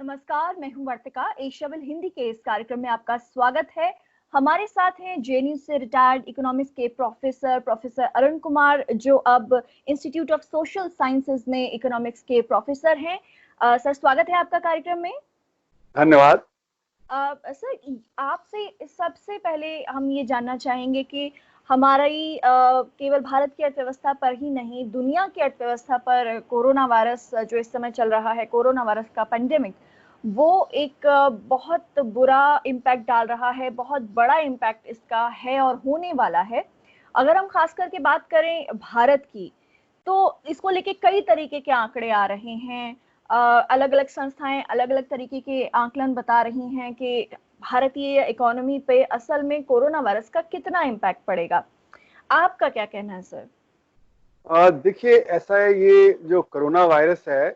नमस्कार, मैं हूं वर्तिका। एशियाविल हिंदी के इस कार्यक्रम में आपका स्वागत है। हमारे साथ हैं जेएनयू से रिटायर्ड इकोनॉमिक्स के प्रोफेसर अरुण कुमार, जो अब इंस्टीट्यूट ऑफ सोशल साइंसेज में इकोनॉमिक्स के प्रोफेसर हैं। सर, स्वागत है आपका कार्यक्रम में। धन्यवाद। सर, आपसे सबसे पहले हम ये जानना चाहेंगे कि हमारी केवल भारत की अर्थव्यवस्था पर ही नहीं, दुनिया की अर्थव्यवस्था पर कोरोना वायरस जो इस समय चल रहा है, कोरोना वायरस का पेंडेमिक, वो एक बहुत बुरा इम्पैक्ट डाल रहा है। बहुत बड़ा इम्पैक्ट इसका है और होने वाला है। अगर हम खास करके बात करें भारत की, तो इसको लेके कई तरीके के आंकड़े आ रहे हैं। अलग अलग संस्थाएं अलग अलग तरीके के आंकलन बता रही हैं कि भारतीय इकोनॉमी पे असल में कोरोना वायरस का कितना इम्पैक्ट पड़ेगा। आपका क्या कहना है सर? देखिए, ऐसा है, ये जो कोरोना वायरस है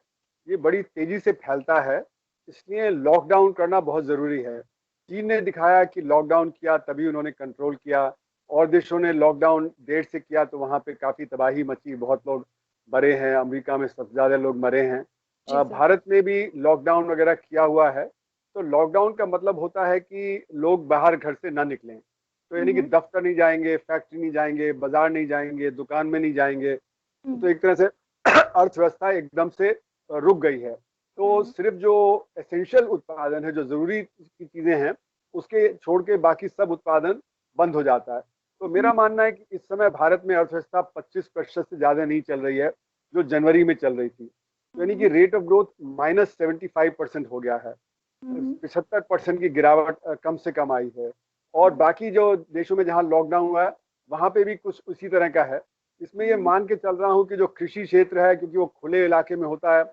ये बड़ी तेजी से फैलता है, इसलिए लॉकडाउन करना बहुत ज़रूरी है। चीन ने दिखाया कि लॉकडाउन किया तभी उन्होंने कंट्रोल किया, और देशों ने लॉकडाउन देर से किया तो वहाँ पे काफ़ी तबाही मची, बहुत लोग मरे हैं। अमेरिका में सबसे ज़्यादा लोग मरे हैं। जी सर। भारत में भी लॉकडाउन वगैरह किया हुआ है। तो लॉकडाउन का मतलब होता है कि लोग बाहर घर से ना निकलें। तो यानी कि हम्म। दफ्तर नहीं जाएंगे, फैक्ट्री नहीं जाएंगे, बाजार नहीं जाएंगे, दुकान में नहीं जाएंगे। हम्म। तो एक तरह से अर्थव्यवस्था एकदम से रुक गई है। तो हम्म। सिर्फ जो एसेंशियल उत्पादन है, जो जरूरी की चीजें हैं, उसके छोड़ के बाकी सब उत्पादन बंद हो जाता है। तो मेरा मानना है कि इस समय भारत में अर्थव्यवस्था 25% से ज्यादा नहीं चल रही है, जो जनवरी में चल रही थी। तो यानी कि रेट ऑफ ग्रोथ -75% हो गया है। 75% की गिरावट कम से कम आई है। और बाकी जो देशों में जहां लॉकडाउन हुआ है वहां पे भी कुछ उसी तरह का है। इसमें ये मान के चल रहा हूँ कि जो कृषि क्षेत्र है, क्योंकि वो खुले इलाके में होता है,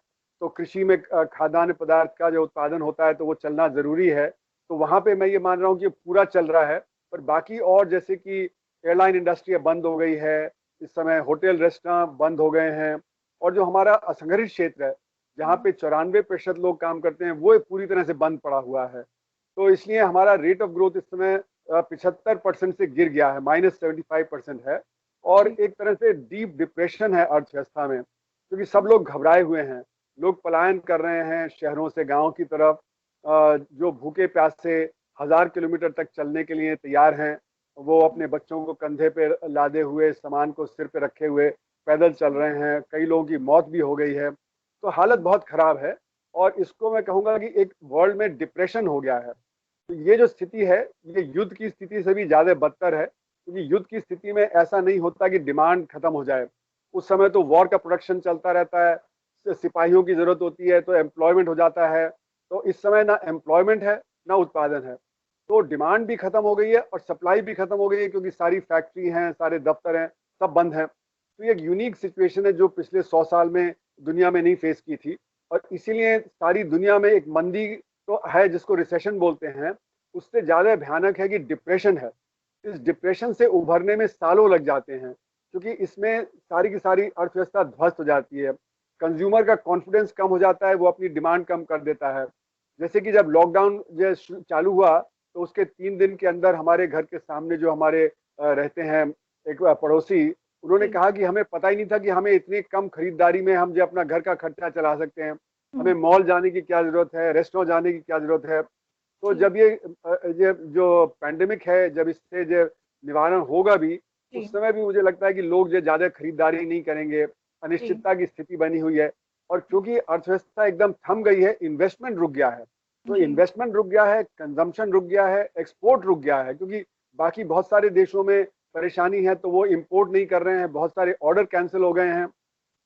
तो कृषि में खाद्यान्न पदार्थ का जो उत्पादन होता है तो वो चलना जरूरी है। तो वहां पे मैं ये मान रहा हूँ कि पूरा चल रहा है। पर बाकी और जैसे कि एयरलाइन इंडस्ट्री बंद हो गई है इस समय, होटल रेस्टोरेंट बंद हो गए हैं, और जो हमारा असंगठित क्षेत्र है जहाँ पे 94% लोग काम करते हैं, वो पूरी तरह से बंद पड़ा हुआ है। तो इसलिए हमारा रेट ऑफ ग्रोथ इस समय 75% से गिर गया है, -75% है। और जी। एक तरह से डीप डिप्रेशन है अर्थव्यवस्था में, क्योंकि सब लोग घबराए हुए हैं। लोग पलायन कर रहे हैं शहरों से गांव की तरफ। जो भूखे प्यासे 1000 किलोमीटर तक चलने के लिए तैयार हैं, वो अपने बच्चों को कंधे पे लादे हुए, सामान को सिर पे रखे हुए पैदल चल रहे हैं। कई लोगों की मौत भी हो गई है। तो हालत बहुत खराब है, और इसको मैं कहूँगा कि एक वर्ल्ड में डिप्रेशन हो गया है। तो ये जो स्थिति है, ये युद्ध की स्थिति से भी ज़्यादा बदतर है, क्योंकि युद्ध की स्थिति में ऐसा नहीं होता कि डिमांड खत्म हो जाए। उस समय तो वॉर का प्रोडक्शन चलता रहता है, सिपाहियों की जरूरत होती है, तो एम्प्लॉयमेंट हो जाता है। तो इस समय ना एम्प्लॉयमेंट है ना उत्पादन है। तो डिमांड भी खत्म हो गई है और सप्लाई भी खत्म हो गई है, क्योंकि सारी फैक्ट्री हैं, सारे दफ्तर हैं, सब बंद हैं। तो ये एक यूनिक सिचुएशन है जो पिछले 100 साल में दुनिया में नहीं फेस की थी। और इसीलिए सारी दुनिया में एक मंदी तो है जिसको रिसेशन बोलते हैं, उससे ज़्यादा भयानक है कि डिप्रेशन है। इस डिप्रेशन से उभरने में सालों लग जाते हैं, क्योंकि इसमें सारी की सारी अर्थव्यवस्था ध्वस्त हो जाती है। कंज्यूमर का कॉन्फिडेंस कम हो जाता है, वो अपनी डिमांड कम कर देता है। जैसे कि जब लॉकडाउन जो चालू हुआ, तो उसके 3 दिन के अंदर हमारे घर के सामने जो हमारे रहते हैं एक पड़ोसी, उन्होंने जी। कहा कि हमें पता ही नहीं था कि हमें इतनी कम खरीदारी में हम जो अपना घर का खर्चा चला सकते हैं। हमें मॉल जाने की क्या जरूरत है, रेस्टोरेंट जाने की क्या जरूरत है। तो जी। जब ये जो पैंडेमिक है, जब इससे जो निवारण होगा भी, जी। उस समय भी मुझे लगता है कि लोग जो ज्यादा खरीदारी नहीं करेंगे। जी। अनिश्चितता की स्थिति बनी हुई है। और क्योंकि अर्थव्यवस्था एकदम थम गई है, इन्वेस्टमेंट रुक गया है। तो जी। इन्वेस्टमेंट रुक गया है, कंजम्पशन रुक गया है, एक्सपोर्ट रुक गया है, क्योंकि बाकी बहुत सारे देशों में परेशानी है तो वो इम्पोर्ट नहीं कर रहे हैं, बहुत सारे ऑर्डर कैंसिल हो गए हैं।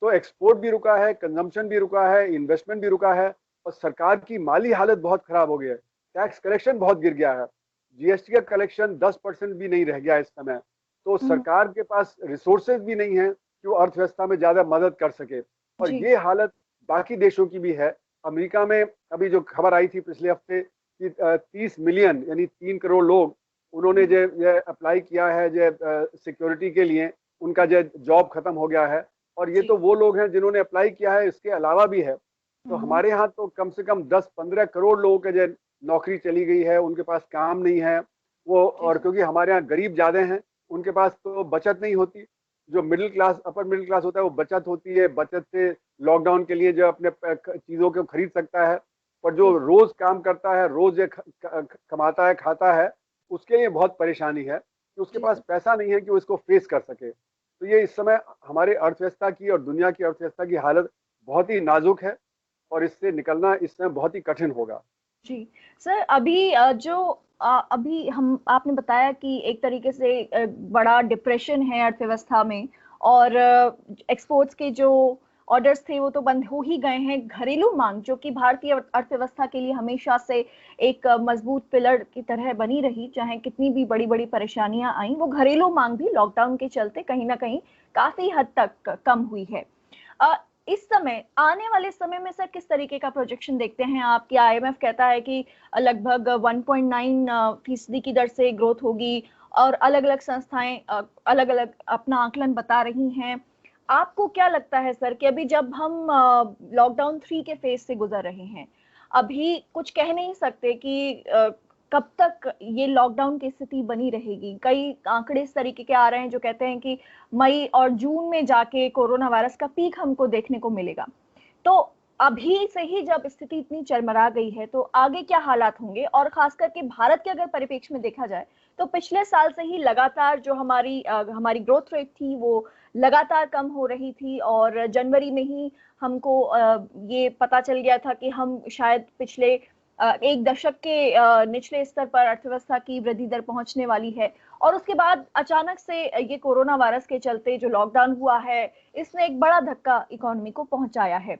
तो एक्सपोर्ट भी रुका है, कंजम्पशन भी रुका है, इन्वेस्टमेंट भी रुका है। और सरकार की माली हालत बहुत खराब हो गई है। टैक्स कलेक्शन बहुत गिर गया है। जीएसटी का कलेक्शन 10% भी नहीं रह गया इस समय। तो सरकार के पास रिसोर्सेज भी नहीं है कि वो अर्थव्यवस्था में ज्यादा मदद कर सके। और जी। ये हालत बाकी देशों की भी है। अमेरिका में अभी जो खबर आई थी पिछले हफ्ते कि 30 मिलियन यानी 3 करोड़ लोग, उन्होंने जो अप्लाई किया है जो सिक्योरिटी के लिए, उनका जो जॉब खत्म हो गया है। और ये जी। तो वो लोग हैं जिन्होंने अप्लाई किया है, इसके अलावा भी है। तो हमारे यहाँ तो कम से कम 10-15 करोड़ लोगों के जो नौकरी चली गई है, उनके पास काम नहीं है वो। जी और सर। क्योंकि हमारे यहाँ गरीब ज्यादा हैं, उनके पास तो बचत नहीं होती। जो middle class, upper middle class होता है, वो बचत होती है, बचत से लॉकडाउन के लिए जो अपने चीजों को खरीद सकता है। पर जो रोज काम करता है, रोज ये कमाता है, खाता है, उसके लिए बहुत परेशानी है कि उसके जी पास सर। पैसा नहीं है कि वो इसको फेस कर सके। तो ये इस समय हमारे अर्थव्यवस्था की और दुनिया की अर्थव्यवस्था की हालत बहुत ही नाजुक है और इससे निकलना इस समय बहुत ही कठिन होगा। जी सर, अभी अभी हम आपने बताया कि एक तरीके से बड़ा डिप्रेशन है अर्थव्यवस्था में, और एक्सपोर्ट्स के जो ऑर्डर्स थे वो तो बंद हो ही गए हैं। घरेलू मांग जो कि भारतीय अर्थव्यवस्था के लिए हमेशा से एक मजबूत पिलर की तरह बनी रही, चाहे कितनी भी बड़ी बड़ी परेशानियां आई, वो घरेलू मांग भी लॉकडाउन के चलते कहीं ना कहीं काफी हद तक कम हुई है। अ, इस समय आने वाले समय में सर किस तरीके का प्रोजेक्शन देखते हैं आप? कि आईएमएफ कहता है कि लगभग 1.9% की दर से ग्रोथ होगी, और अलग अलग संस्थाएं अलग अलग अपना आकलन बता रही हैं। आपको क्या लगता है सर कि अभी जब हम लॉकडाउन 3 के फेज से गुजर रहे हैं, अभी कुछ कह नहीं सकते कि कब तक ये लॉकडाउन की स्थिति बनी रहेगी? कई आंकड़े इस तरीके के आ रहे हैं जो कहते हैं कि मई और जून में जाके कोरोना वायरस का पीक हमको देखने को मिलेगा। तो अभी से ही जब स्थिति इतनी चरमरा गई है तो आगे क्या हालात होंगे? और खास करके भारत के अगर परिप्रेक्ष्य में देखा जाए तो पिछले साल से ही लगातार जो हमारी ग्रोथ रेट थी वो लगातार कम हो रही थी, और जनवरी में ही हमको ये पता चल गया था कि हम शायद पिछले एक दशक के निचले स्तर पर अर्थव्यवस्था की वृद्धि दर पहुंचने वाली है। और उसके बाद अचानक से ये कोरोना वायरस के चलते जो लॉकडाउन हुआ है, इसने एक बड़ा धक्का इकोनॉमी को पहुंचाया है।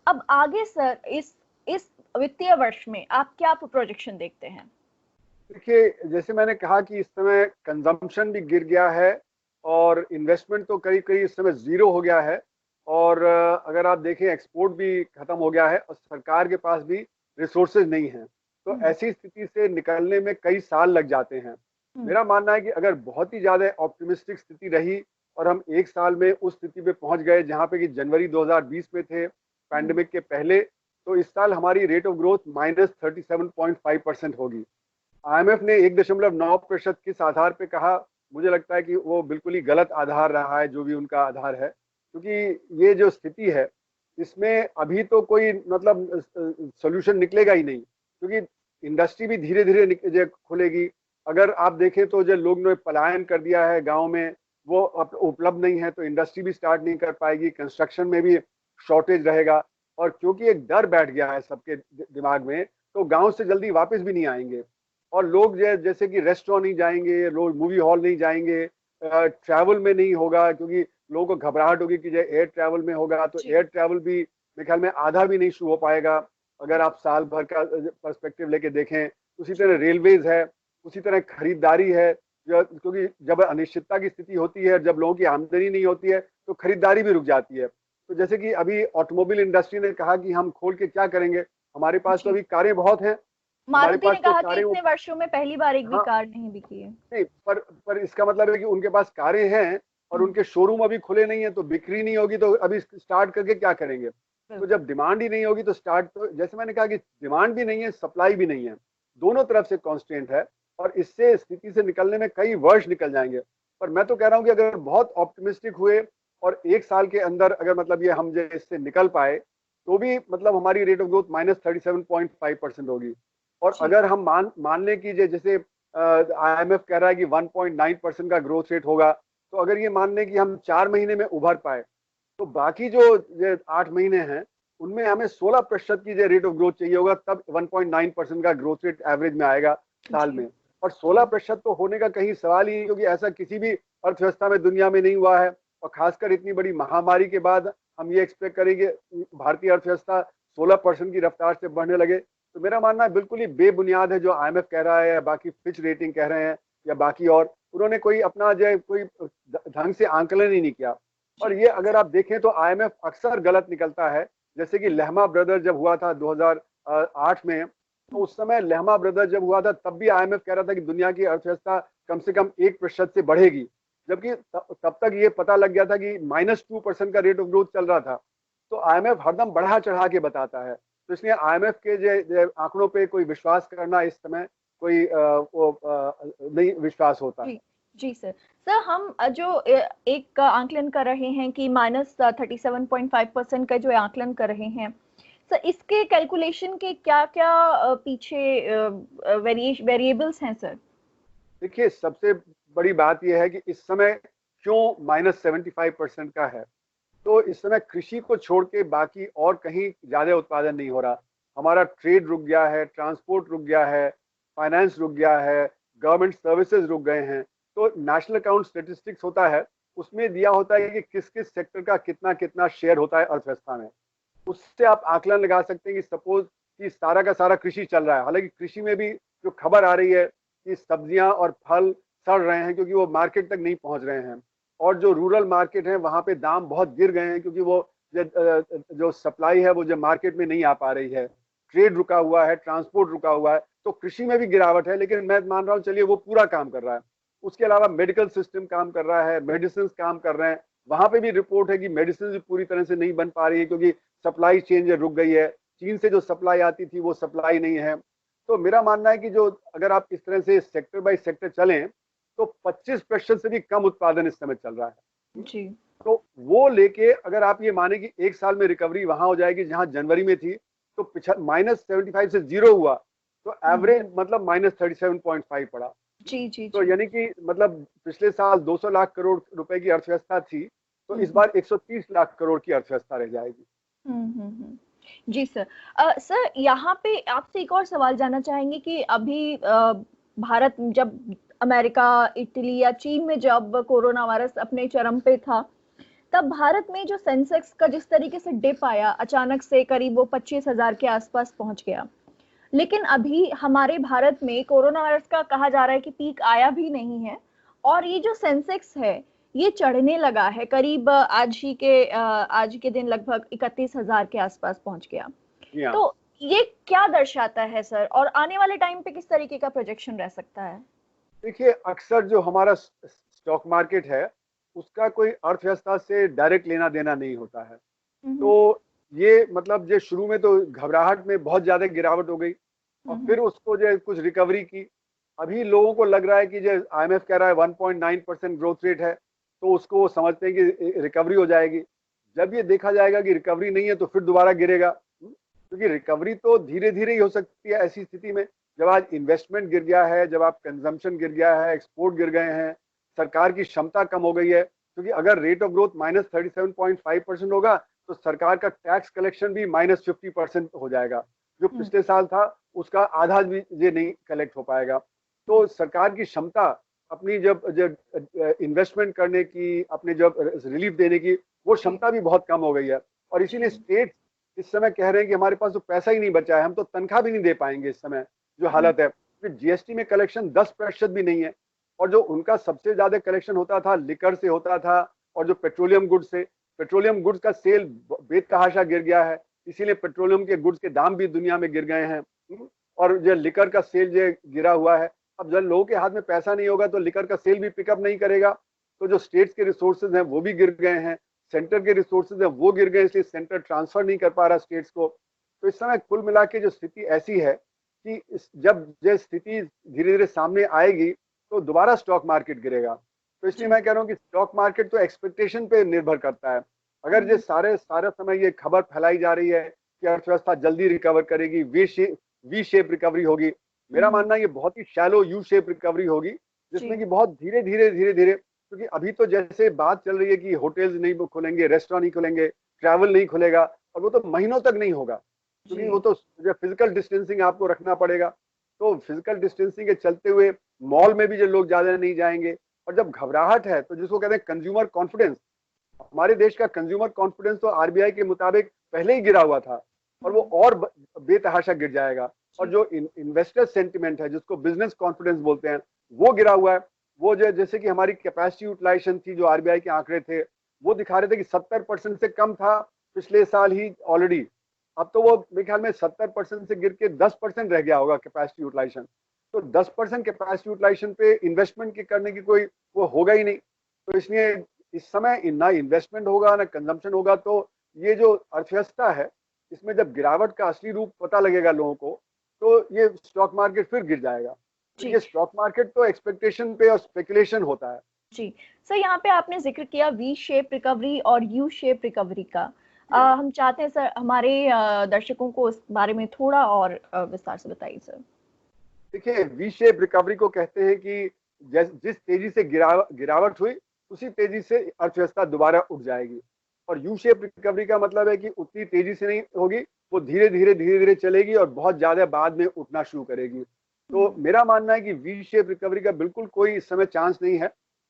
अब आगे सर इस वित्तीय वर्ष में आप क्या प्रोजेक्शन देखते हैं? देखिए, जैसे मैंने कहा कि इस समय कंजम्पशन भी गिर गया है और इन्वेस्टमेंट तो करीब करीब इस समय ज़ीरो हो गया है। और अगर आप देखें, एक्सपोर्ट भी खत्म हो गया है और सरकार के पास भी रिसोर्सेज नहीं हैं। तो हम्म। ऐसी स्थिति से निकलने में कई साल लग जाते हैं। हम्म। मेरा मानना है कि अगर बहुत ही ज़्यादा ऑप्टिमिस्टिक स्थिति रही और हम एक साल में उस स्थिति पे पहुंच गए जहां पे कि जनवरी 2020 में थे, हम्म। पैंडेमिक के पहले, तो इस साल हमारी रेट ऑफ ग्रोथ -37.5% होगी। आईएमएफ ने 1.9% किस आधार पे कहा, मुझे लगता है कि वो बिल्कुल ही गलत आधार रहा है, जो भी उनका आधार है, क्योंकि ये जो स्थिति है इसमें अभी तो कोई मतलब सोल्यूशन निकलेगा ही नहीं, क्योंकि इंडस्ट्री भी धीरे धीरे खुलेगी। अगर आप देखें तो जो लोग ने पलायन कर दिया है गांव में, वो उपलब्ध नहीं है, तो इंडस्ट्री भी स्टार्ट नहीं कर पाएगी, कंस्ट्रक्शन में भी शॉर्टेज रहेगा। और क्योंकि एक डर बैठ गया है सबके दिमाग में, तो गांव से जल्दी वापस भी नहीं आएंगे। और लोग जैसे कि रेस्टोरेंट नहीं जाएंगे, लोग मूवी हॉल नहीं जाएंगे, ट्रैवल में नहीं होगा, क्योंकि लोगों को घबराहट होगी कि जो एयर ट्रैवल में होगा तो जी। एयर ट्रैवल भी मेरे ख्याल में आधा भी नहीं शुरू हो पाएगा अगर आप साल भर का पर्सपेक्टिव लेके देखें। उसी जी। तरह रेलवेज है, उसी तरह खरीदारी है, क्योंकि जब अनिश्चितता की स्थिति होती है, जब लोगों की आमदनी नहीं होती है, तो खरीदारी भी रुक जाती है। तो जैसे कि अभी ऑटोमोबाइल इंडस्ट्री ने कहा कि हम खोल के क्या करेंगे, हमारे पास तो जी। अभी कारें बहुत हैं, हमारे मारुति ने पास तो कहा कि कारें। इतने वर्षों में पहली बार एक भी हाँ, कार नहीं बिकी है। नहीं, पर इसका मतलब है कि उनके पास कारें हैं और हम्म। उनके शोरूम अभी खुले नहीं है, तो बिक्री नहीं होगी तो अभी स्टार्ट करके क्या करेंगे? तो बिल्कुल। जब डिमांड ही नहीं होगी तो स्टार्ट, तो जैसे मैंने कहा कि डिमांड भी नहीं है, सप्लाई भी नहीं है, दोनों तरफ से कॉन्स्टेंट है और इससे स्थिति से निकलने में कई वर्ष निकल जाएंगे। पर मैं तो कह रहा हूँ कि अगर बहुत ऑप्टिमिस्टिक हुए और एक साल के अंदर अगर मतलब ये हम जो इससे निकल पाए, तो भी मतलब हमारी रेट ऑफ ग्रोथ -37.5% होगी। और जी। अगर हम मान लें कि जैसे आईएमएफ कह रहा है कि 1.9% का ग्रोथ रेट होगा, तो अगर ये मान लें कि हम 4 महीने में उभर पाए, तो बाकी जो 8 महीने हैं उनमें हमें 16% की जो रेट ऑफ ग्रोथ चाहिए होगा, तब 1.9% का ग्रोथ रेट एवरेज में आएगा साल जी। में। और जी। 16% तो होने का कहीं सवाल ही नहीं, क्योंकि ऐसा किसी भी अर्थव्यवस्था में दुनिया में नहीं हुआ है। और खासकर इतनी बड़ी महामारी के बाद हम ये एक्सपेक्ट करेंगे भारतीय अर्थव्यवस्था 16% की रफ्तार से बढ़ने लगे, तो मेरा मानना है बिल्कुल ही बेबुनियाद है जो आईएमएफ कह रहा है या बाकी फिच रेटिंग कह रहे हैं या बाकी, और उन्होंने कोई अपना जो है कोई ढंग से आंकलन ही नहीं किया। और जी। ये अगर आप देखें तो आईएमएफ अक्सर गलत निकलता है। जैसे कि लहमा ब्रदर जब हुआ था 2008 में, तो उस समय लहमा ब्रदर जब हुआ था तब भी आईएमएफ कह रहा था कि दुनिया की अर्थव्यवस्था कम से कम 1% से बढ़ेगी, जबकि तब तक ये पता लग गया था कि -2% का रेट ऑफ ग्रोथ चल रहा था। तो आईएमएफ हरदम बढ़ा चढ़ा के बताता है, तो इसलिए आईएमएफ के जो आंकड़ों पे कोई विश्वास करना इस समय कोई नहीं विश्वास होता जी। है। जी सर। सर हम जो एक आंकलन कर रहे हैं कि -37.5% का जो आंकलन कर रहे हैं, सर इसके कैलकुलेशन के क्या-क्या पीछे वेरिएबल्स हैं सर? देखिए, सबसे बड़ी बात यह है कि इस समय क्यों -75% का है। तो इस समय कृषि को छोड़ के बाकी और कहीं ज़्यादा उत्पादन नहीं हो रहा। हमारा ट्रेड रुक गया है, ट्रांसपोर्ट रुक गया है, फाइनेंस रुक गया है, गवर्नमेंट सर्विसेज रुक गए हैं। तो नेशनल अकाउंट स्टैटिस्टिक्स होता है, उसमें दिया होता है कि किस-किस सेक्टर का कितना-कितना शेयर होता है अर्थव्यवस्था में। उससे आप आकलन लगा सकते हैं कि सपोज कि सारा का सारा कृषि चल रहा है। हालाँकि कृषि में भी जो खबर आ रही है कि सब्जियाँ और फल सड़ रहे हैं क्योंकि वो मार्केट तक नहीं पहुँच रहे हैं। और जो रूरल मार्केट है वहाँ पे दाम बहुत गिर गए हैं क्योंकि वो जो सप्लाई है वो जो मार्केट में नहीं आ पा रही है। ट्रेड रुका हुआ है, ट्रांसपोर्ट रुका हुआ है, तो कृषि में भी गिरावट है, लेकिन मैं मान रहा हूँ चलिए वो पूरा काम कर रहा है। उसके अलावा मेडिकल सिस्टम काम कर रहा है, मेडिसिन काम कर रहे हैं। वहाँ पे भी रिपोर्ट है कि मेडिसिन भी पूरी तरह से नहीं बन पा रही है क्योंकि सप्लाई चेन रुक गई है। चीन से जो सप्लाई आती थी वो सप्लाई नहीं है। तो मेरा मानना है कि जो अगर आप इस तरह से सेक्टर बाय सेक्टर चलें तो 25% से भी कम उत्पादन इस समय चल रहा है। जी। तो वो लेके अगर आप ये माने कि एक साल में रिकवरी वहां हो जाएगी जहां जनवरी में थी, तो -75 से जीरो हुआ, तो एवरेज मतलब -37.5 पड़ा। जी, जी, तो जी। यानी कि मतलब पिछले साल 200 लाख करोड़ रुपए की अर्थव्यवस्था थी, तो इस हुँ। बार 130 लाख करोड़ की अर्थव्यवस्था रह जाएगी। जी सर। सर यहाँ पे आपसे एक और सवाल जानना चाहेंगे कि अभी भारत जब अमेरिका, इटली या चीन में जब कोरोना वायरस अपने चरम पे था, तब भारत में जो सेंसेक्स का जिस तरीके से डिप आया, अचानक से करीब वो 25,000 के आसपास पहुंच गया। लेकिन अभी हमारे भारत में कोरोना वायरस का कहा जा रहा है कि पीक आया भी नहीं है और ये जो सेंसेक्स है ये चढ़ने लगा है करीब आज के दिन लगभग 31,000 के आसपास पहुंच गया। जी हाँ। तो ये क्या दर्शाता है सर और आने वाले टाइम पे किस तरीके का प्रोजेक्शन रह सकता है? देखिए, अक्सर जो हमारा स्टॉक मार्केट है, उसका कोई अर्थव्यवस्था से डायरेक्ट लेना देना नहीं होता है। हम्म। तो ये मतलब जो शुरू में तो घबराहट में बहुत ज्यादा गिरावट हो गई और हम्म। फिर उसको जो है कुछ रिकवरी की। अभी लोगों को लग रहा है कि जो आईएमएफ कह रहा है 1.9% ग्रोथ रेट है, तो उसको वो समझते हैं कि रिकवरी हो जाएगी। जब ये देखा जाएगा कि रिकवरी नहीं है तो फिर दोबारा गिरेगा। क्योंकि रिकवरी तो धीरे धीरे ही हो सकती है ऐसी स्थिति में जब आज इन्वेस्टमेंट गिर गया है, जब आप कंजम्पशन गिर गया है, एक्सपोर्ट गिर गए हैं, सरकार की क्षमता कम हो गई है। क्योंकि अगर रेट ऑफ ग्रोथ -37.5% होगा तो सरकार का टैक्स कलेक्शन भी -50% हो जाएगा। जो हम्म। पिछले साल था उसका आधा भी ये नहीं कलेक्ट हो पाएगा। तो सरकार की क्षमता अपनी जब जब इन्वेस्टमेंट करने की, अपने जब रिलीफ देने की, वो जी। क्षमता भी बहुत कम हो गई है। और इसीलिए जी। स्टेट इस समय कह रहे हैं कि हमारे पास तो पैसा ही नहीं बचा है, हम तो तनख्वाह भी नहीं दे पाएंगे इस समय जो हम्म। हालत है। फिर जीएसटी में कलेक्शन 10% भी नहीं है। और जो उनका सबसे ज्यादा कलेक्शन होता था लिकर से होता था और जो पेट्रोलियम गुड्स से, पेट्रोलियम गुड्स का सेल बेतहाशा गिर गया है। इसीलिए पेट्रोलियम के गुड्स के दाम भी दुनिया में गिर गए हैं। और जो लिकर का सेल जो गिरा हुआ है, अब जब लोगों के हाथ में पैसा नहीं होगा तो लिकर का सेल भी पिकअप नहीं करेगा। तो जो स्टेट्स के रिसोर्सेज हैं वो भी गिर गए हैं, सेंटर के रिसोर्सेज हैं वो गिर गए, इसलिए सेंटर ट्रांसफर नहीं कर पा रहा स्टेट्स को। तो इस समय कुल मिला के जो स्थिति ऐसी है कि जब ये स्थिति धीरे धीरे सामने आएगी तो दोबारा स्टॉक मार्केट गिरेगा। तो इसलिए जी। मैं कह रहा हूँ कि स्टॉक मार्केट तो एक्सपेक्टेशन पे निर्भर करता है। अगर ये सारा समय ये खबर फैलाई जा रही है कि अर्थव्यवस्था जल्दी रिकवर करेगी, वी शेप रिकवरी होगी, मेरा हम्म। मानना है ये बहुत ही शैलो यू शेप रिकवरी होगी, जिसमें जी। कि बहुत धीरे धीरे, क्योंकि अभी तो जैसे बात चल रही है कि होटल्स नहीं खुलेंगे, रेस्टोरेंट नहीं खुलेंगे, ट्रैवल नहीं खुलेगा, और वो तो महीनों तक नहीं होगा क्योंकि वो जी। तो फिजिकल डिस्टेंसिंग आपको रखना पड़ेगा। तो फिजिकल डिस्टेंसिंग के चलते हुए मॉल में भी जो लोग ज्यादा नहीं जाएंगे। और जब घबराहट है तो जिसको कहते हैं कंज्यूमर कॉन्फिडेंस, हमारे देश का कंज्यूमर कॉन्फिडेंस तो आरबीआई के मुताबिक पहले ही गिरा हुआ था और वो और बेतहाशा गिर जाएगा। और जी। जो इन्वेस्टर सेंटिमेंट है, जिसको बिजनेस कॉन्फिडेंस बोलते हैं, वो गिरा हुआ है। वो जो जैसे कि हमारी कैपेसिटी यूटिलाइजेशन थी, जो आरबीआई के आंकड़े थे वो दिखा रहे थे कि 70% से कम था पिछले साल ही ऑलरेडी। अब तो वो मेरे ख्याल में 70% से गिर के 10% रह गया होगा कैपेसिटी यूटिलाइजेशन। तो 10% कैपेसिटी यूटिलाइजेशन पे इन्वेस्टमेंट की करने की कोई वो होगा ही नहीं। तो इसलिए इस समय ना इन्वेस्टमेंट होगा ना कंजम्पशन होगा, तो ये जो अर्थव्यवस्था है इसमें जब गिरावट का असली रूप पता लगेगा लोगों को, तो ये स्टॉक मार्केट फिर गिर जाएगा। तो जी। ये स्टॉक मार्केट तो एक्सपेक्टेशन पे और स्पेकुलेशन होता है। जी। सर यहाँ पे आपने जिक्र किया वी शेप रिकवरी और यू शेप रिकवरी का। हम चाहते हैं सर हमारे दर्शकों को इस बारे में थोड़ा और विस्तार से बताइए सर। देखिए, वी शेप रिकवरी को कहते हैं कि जिस तेजी से गिरावट हुई, उसी तेजी से अर्थव्यवस्था दोबारा उठ जाएगी। और यू शेप रिकवरी का मतलब है कि उतनी तेजी से नहीं होगी, वो धीरे धीरे चलेगी और बहुत ज्यादा बाद में उठना शुरू करेगी। तो मेरा मानना है कि वी शेप रिकवरी का बिल्कुल कोई इस समय चांस नहीं है,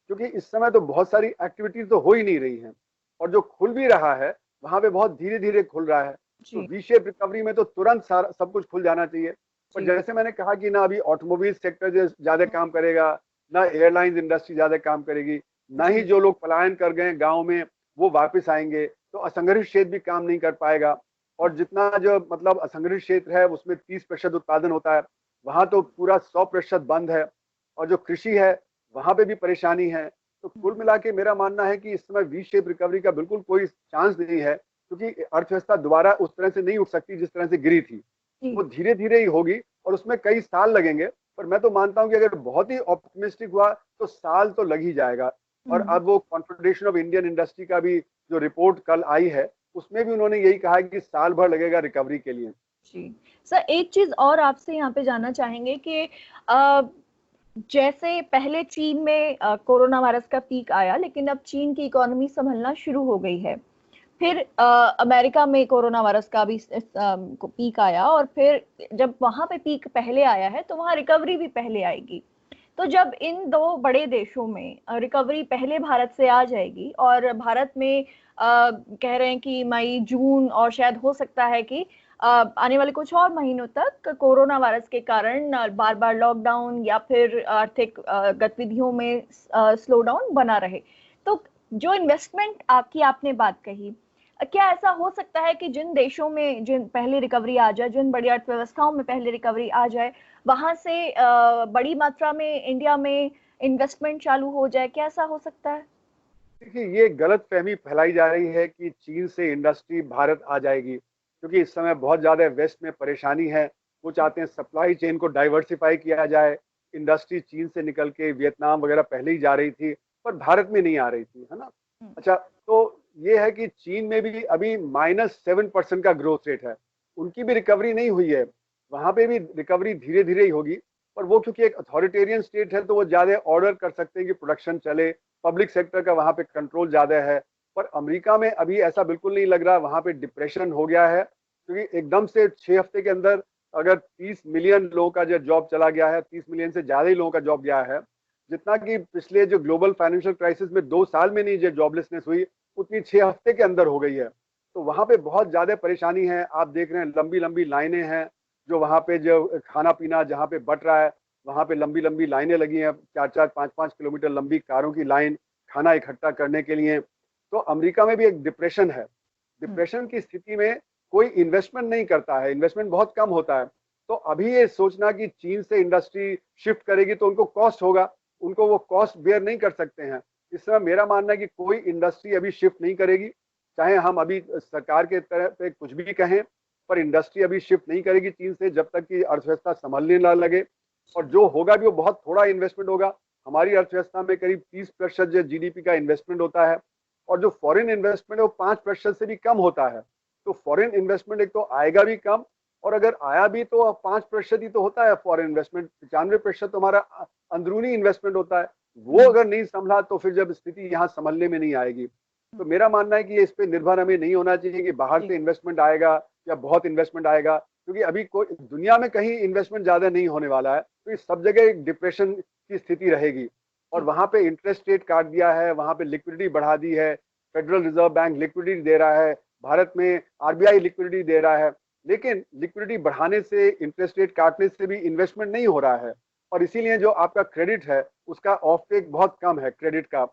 क्योंकि इस समय तो बहुत सारी एक्टिविटीज तो हो ही नहीं रही हैं, और जो खुल भी रहा है वहां पे बहुत धीरे धीरे खुल रहा है। तो जी वी शेप रिकवरी में तो तुरंत सारा सब कुछ खुल जाना चाहिए। पर जी। जैसे मैंने कहा कि ना अभी ऑटोमोबाइल सेक्टर ज्यादा काम करेगा, ना एयरलाइंस इंडस्ट्री ज्यादा काम करेगी, ना ही जी जो लोग पलायन कर गए गांव में वो वापस आएंगे, तो असंगठित क्षेत्र भी काम नहीं कर पाएगा। और जितना जो मतलब असंगठित क्षेत्र है उसमें 30% उत्पादन होता है, वहां तो पूरा 100% बंद है। और जो कृषि है वहां पे भी परेशानी है। तो कुल मिला के मेरा मानना है कि इस समय वी शेप रिकवरी का बिल्कुल कोई चांस नहीं है, क्योंकि अर्थव्यवस्था दोबारा उस तरह से नहीं उठ सकती जिस तरह से गिरी थी। जी। वो धीरे धीरे ही होगी और उसमें कई साल लगेंगे। पर मैं तो मानता हूं कि अगर बहुत ही ऑप्टिमिस्टिक हुआ तो साल तो लग ही जाएगा। और हम्म। अब वो कॉन्फेडरेशन ऑफ इंडियन इंडस्ट्री का भी जो रिपोर्ट कल आई है, उसमें भी उन्होंने यही कहा है कि साल भर लगेगा रिकवरी के लिए। जी सर, एक चीज और आपसे यहाँ पे जानना चाहेंगे कि अ, जैसे पहले चीन में कोरोना वायरस का पीक आया, लेकिन अब चीन की इकोनॉमी संभलना शुरू हो गई है। फिर अमेरिका में कोरोना वायरस का भी पीक आया, और फिर जब वहां पे पीक पहले आया है तो वहां रिकवरी भी पहले आएगी। तो जब इन दो बड़े देशों में रिकवरी पहले भारत से आ जाएगी, और भारत में कह रहे हैं कि मई जून और शायद हो सकता है कि आने वाले कुछ और महीनों तक कोरोना वायरस के कारण बार बार लॉकडाउन या फिर आर्थिक गतिविधियों में स्लो डाउन बना रहे। तो जो इन्वेस्टमेंट आपकी आपने बात कही, क्या ऐसा हो सकता है कि जिन देशों में जिन पहले रिकवरी आ जाए, जिन बड़ी अर्थव्यवस्थाओं में पहले रिकवरी आ जाए, वहां से बड़ी मात्रा में इंडिया में इन्वेस्टमेंट चालू हो जाए? क्या ऐसा हो सकता है? देखिए, ये गलत फहमी फैलाई जा रही है कि चीन से इंडस्ट्री भारत आ जाएगी, क्योंकि इस समय बहुत ज्यादा वेस्ट में परेशानी है। वो चाहते हैं सप्लाई चेन को डाइवर्सिफाई किया जाए। इंडस्ट्री चीन से निकल के वियतनाम वगैरह पहले ही जा रही थी, पर भारत में नहीं आ रही थी, है ना। हम्म। अच्छा, तो ये है कि चीन में भी अभी -7% का ग्रोथ रेट है, उनकी भी रिकवरी नहीं हुई है। वहां पे भी रिकवरी धीरे धीरे ही होगी। पर वो क्योंकि एक अथॉरिटेरियन स्टेट है, तो वो ज्यादा ऑर्डर कर सकते हैं कि प्रोडक्शन चले, पब्लिक सेक्टर का वहां पे कंट्रोल ज्यादा है। पर अमेरिका में अभी ऐसा बिल्कुल नहीं लग रहा, वहां पे डिप्रेशन हो गया है, क्योंकि एकदम से 6 हफ्ते के अंदर अगर 30 मिलियन लोगों का जो जॉब चला गया है, 30 मिलियन से ज्यादा ही लोगों का जॉब गया है, जितना कि पिछले जो ग्लोबल फाइनेंशियल क्राइसिस में 2 साल में नहीं जो जॉबलेसनेस हुई, उतनी 6 हफ्ते के अंदर हो गई है। तो वहां पे बहुत ज्यादा परेशानी है। आप देख रहे हैं लंबी लंबी लाइनें हैं, जो वहां पे जो खाना पीना जहाँ पे बट रहा है, वहां पे लंबी लंबी लाइनें लगी हैं, 4-4, 5-5 किलोमीटर लंबी कारों की लाइन, खाना इकट्ठा करने के लिए। तो अमेरिका में भी एक डिप्रेशन है। हम्म। डिप्रेशन की स्थिति में कोई इन्वेस्टमेंट नहीं करता है, इन्वेस्टमेंट बहुत कम होता है। तो अभी ये सोचना कि चीन से इंडस्ट्री शिफ्ट करेगी तो उनको कॉस्ट होगा, उनको वो कॉस्ट बेयर नहीं कर सकते हैं। इस समय मेरा मानना है कि कोई इंडस्ट्री अभी शिफ्ट नहीं करेगी, चाहे हम अभी सरकार के तरफ पे कुछ भी कहें, पर इंडस्ट्री अभी शिफ्ट नहीं करेगी चीन से जब तक कि अर्थव्यवस्था संभलने ना लगे। और जो होगा भी वो बहुत थोड़ा इन्वेस्टमेंट होगा। हमारी अर्थव्यवस्था में करीब 30% जो जीडीपी का इन्वेस्टमेंट होता है, और जो फॉरेन इन्वेस्टमेंट है वो 5% से भी कम होता है। तो फॉरेन इन्वेस्टमेंट एक तो आएगा भी कम, और अगर आया भी तो 5% ही तो होता है फॉरेन इन्वेस्टमेंट। 95% तो हमारा अंदरूनी इन्वेस्टमेंट होता है। वो हम्म। अगर नहीं संभला तो फिर जब स्थिति यहाँ संभलने में नहीं आएगी। तो मेरा मानना है कि इस पे निर्भर हमें नहीं होना चाहिए कि बाहर जी से इन्वेस्टमेंट आएगा या बहुत इन्वेस्टमेंट आएगा, क्योंकि अभी कोई दुनिया में कहीं इन्वेस्टमेंट ज्यादा नहीं होने वाला है। तो इस सब जगह एक डिप्रेशन की स्थिति रहेगी। और जी। वहां पे इंटरेस्ट रेट काट दिया है, वहां पे लिक्विडिटी बढ़ा दी है। फेडरल रिजर्व बैंक लिक्विडिटी दे रहा है, भारत में आरबीआई लिक्विडिटी दे रहा है। लेकिन लिक्विडिटी बढ़ाने से, इंटरेस्ट रेट काटने से भी इन्वेस्टमेंट नहीं हो रहा है। और इसीलिए जो आपका क्रेडिट है उसका ऑफ टेक बहुत कम है क्रेडिट का।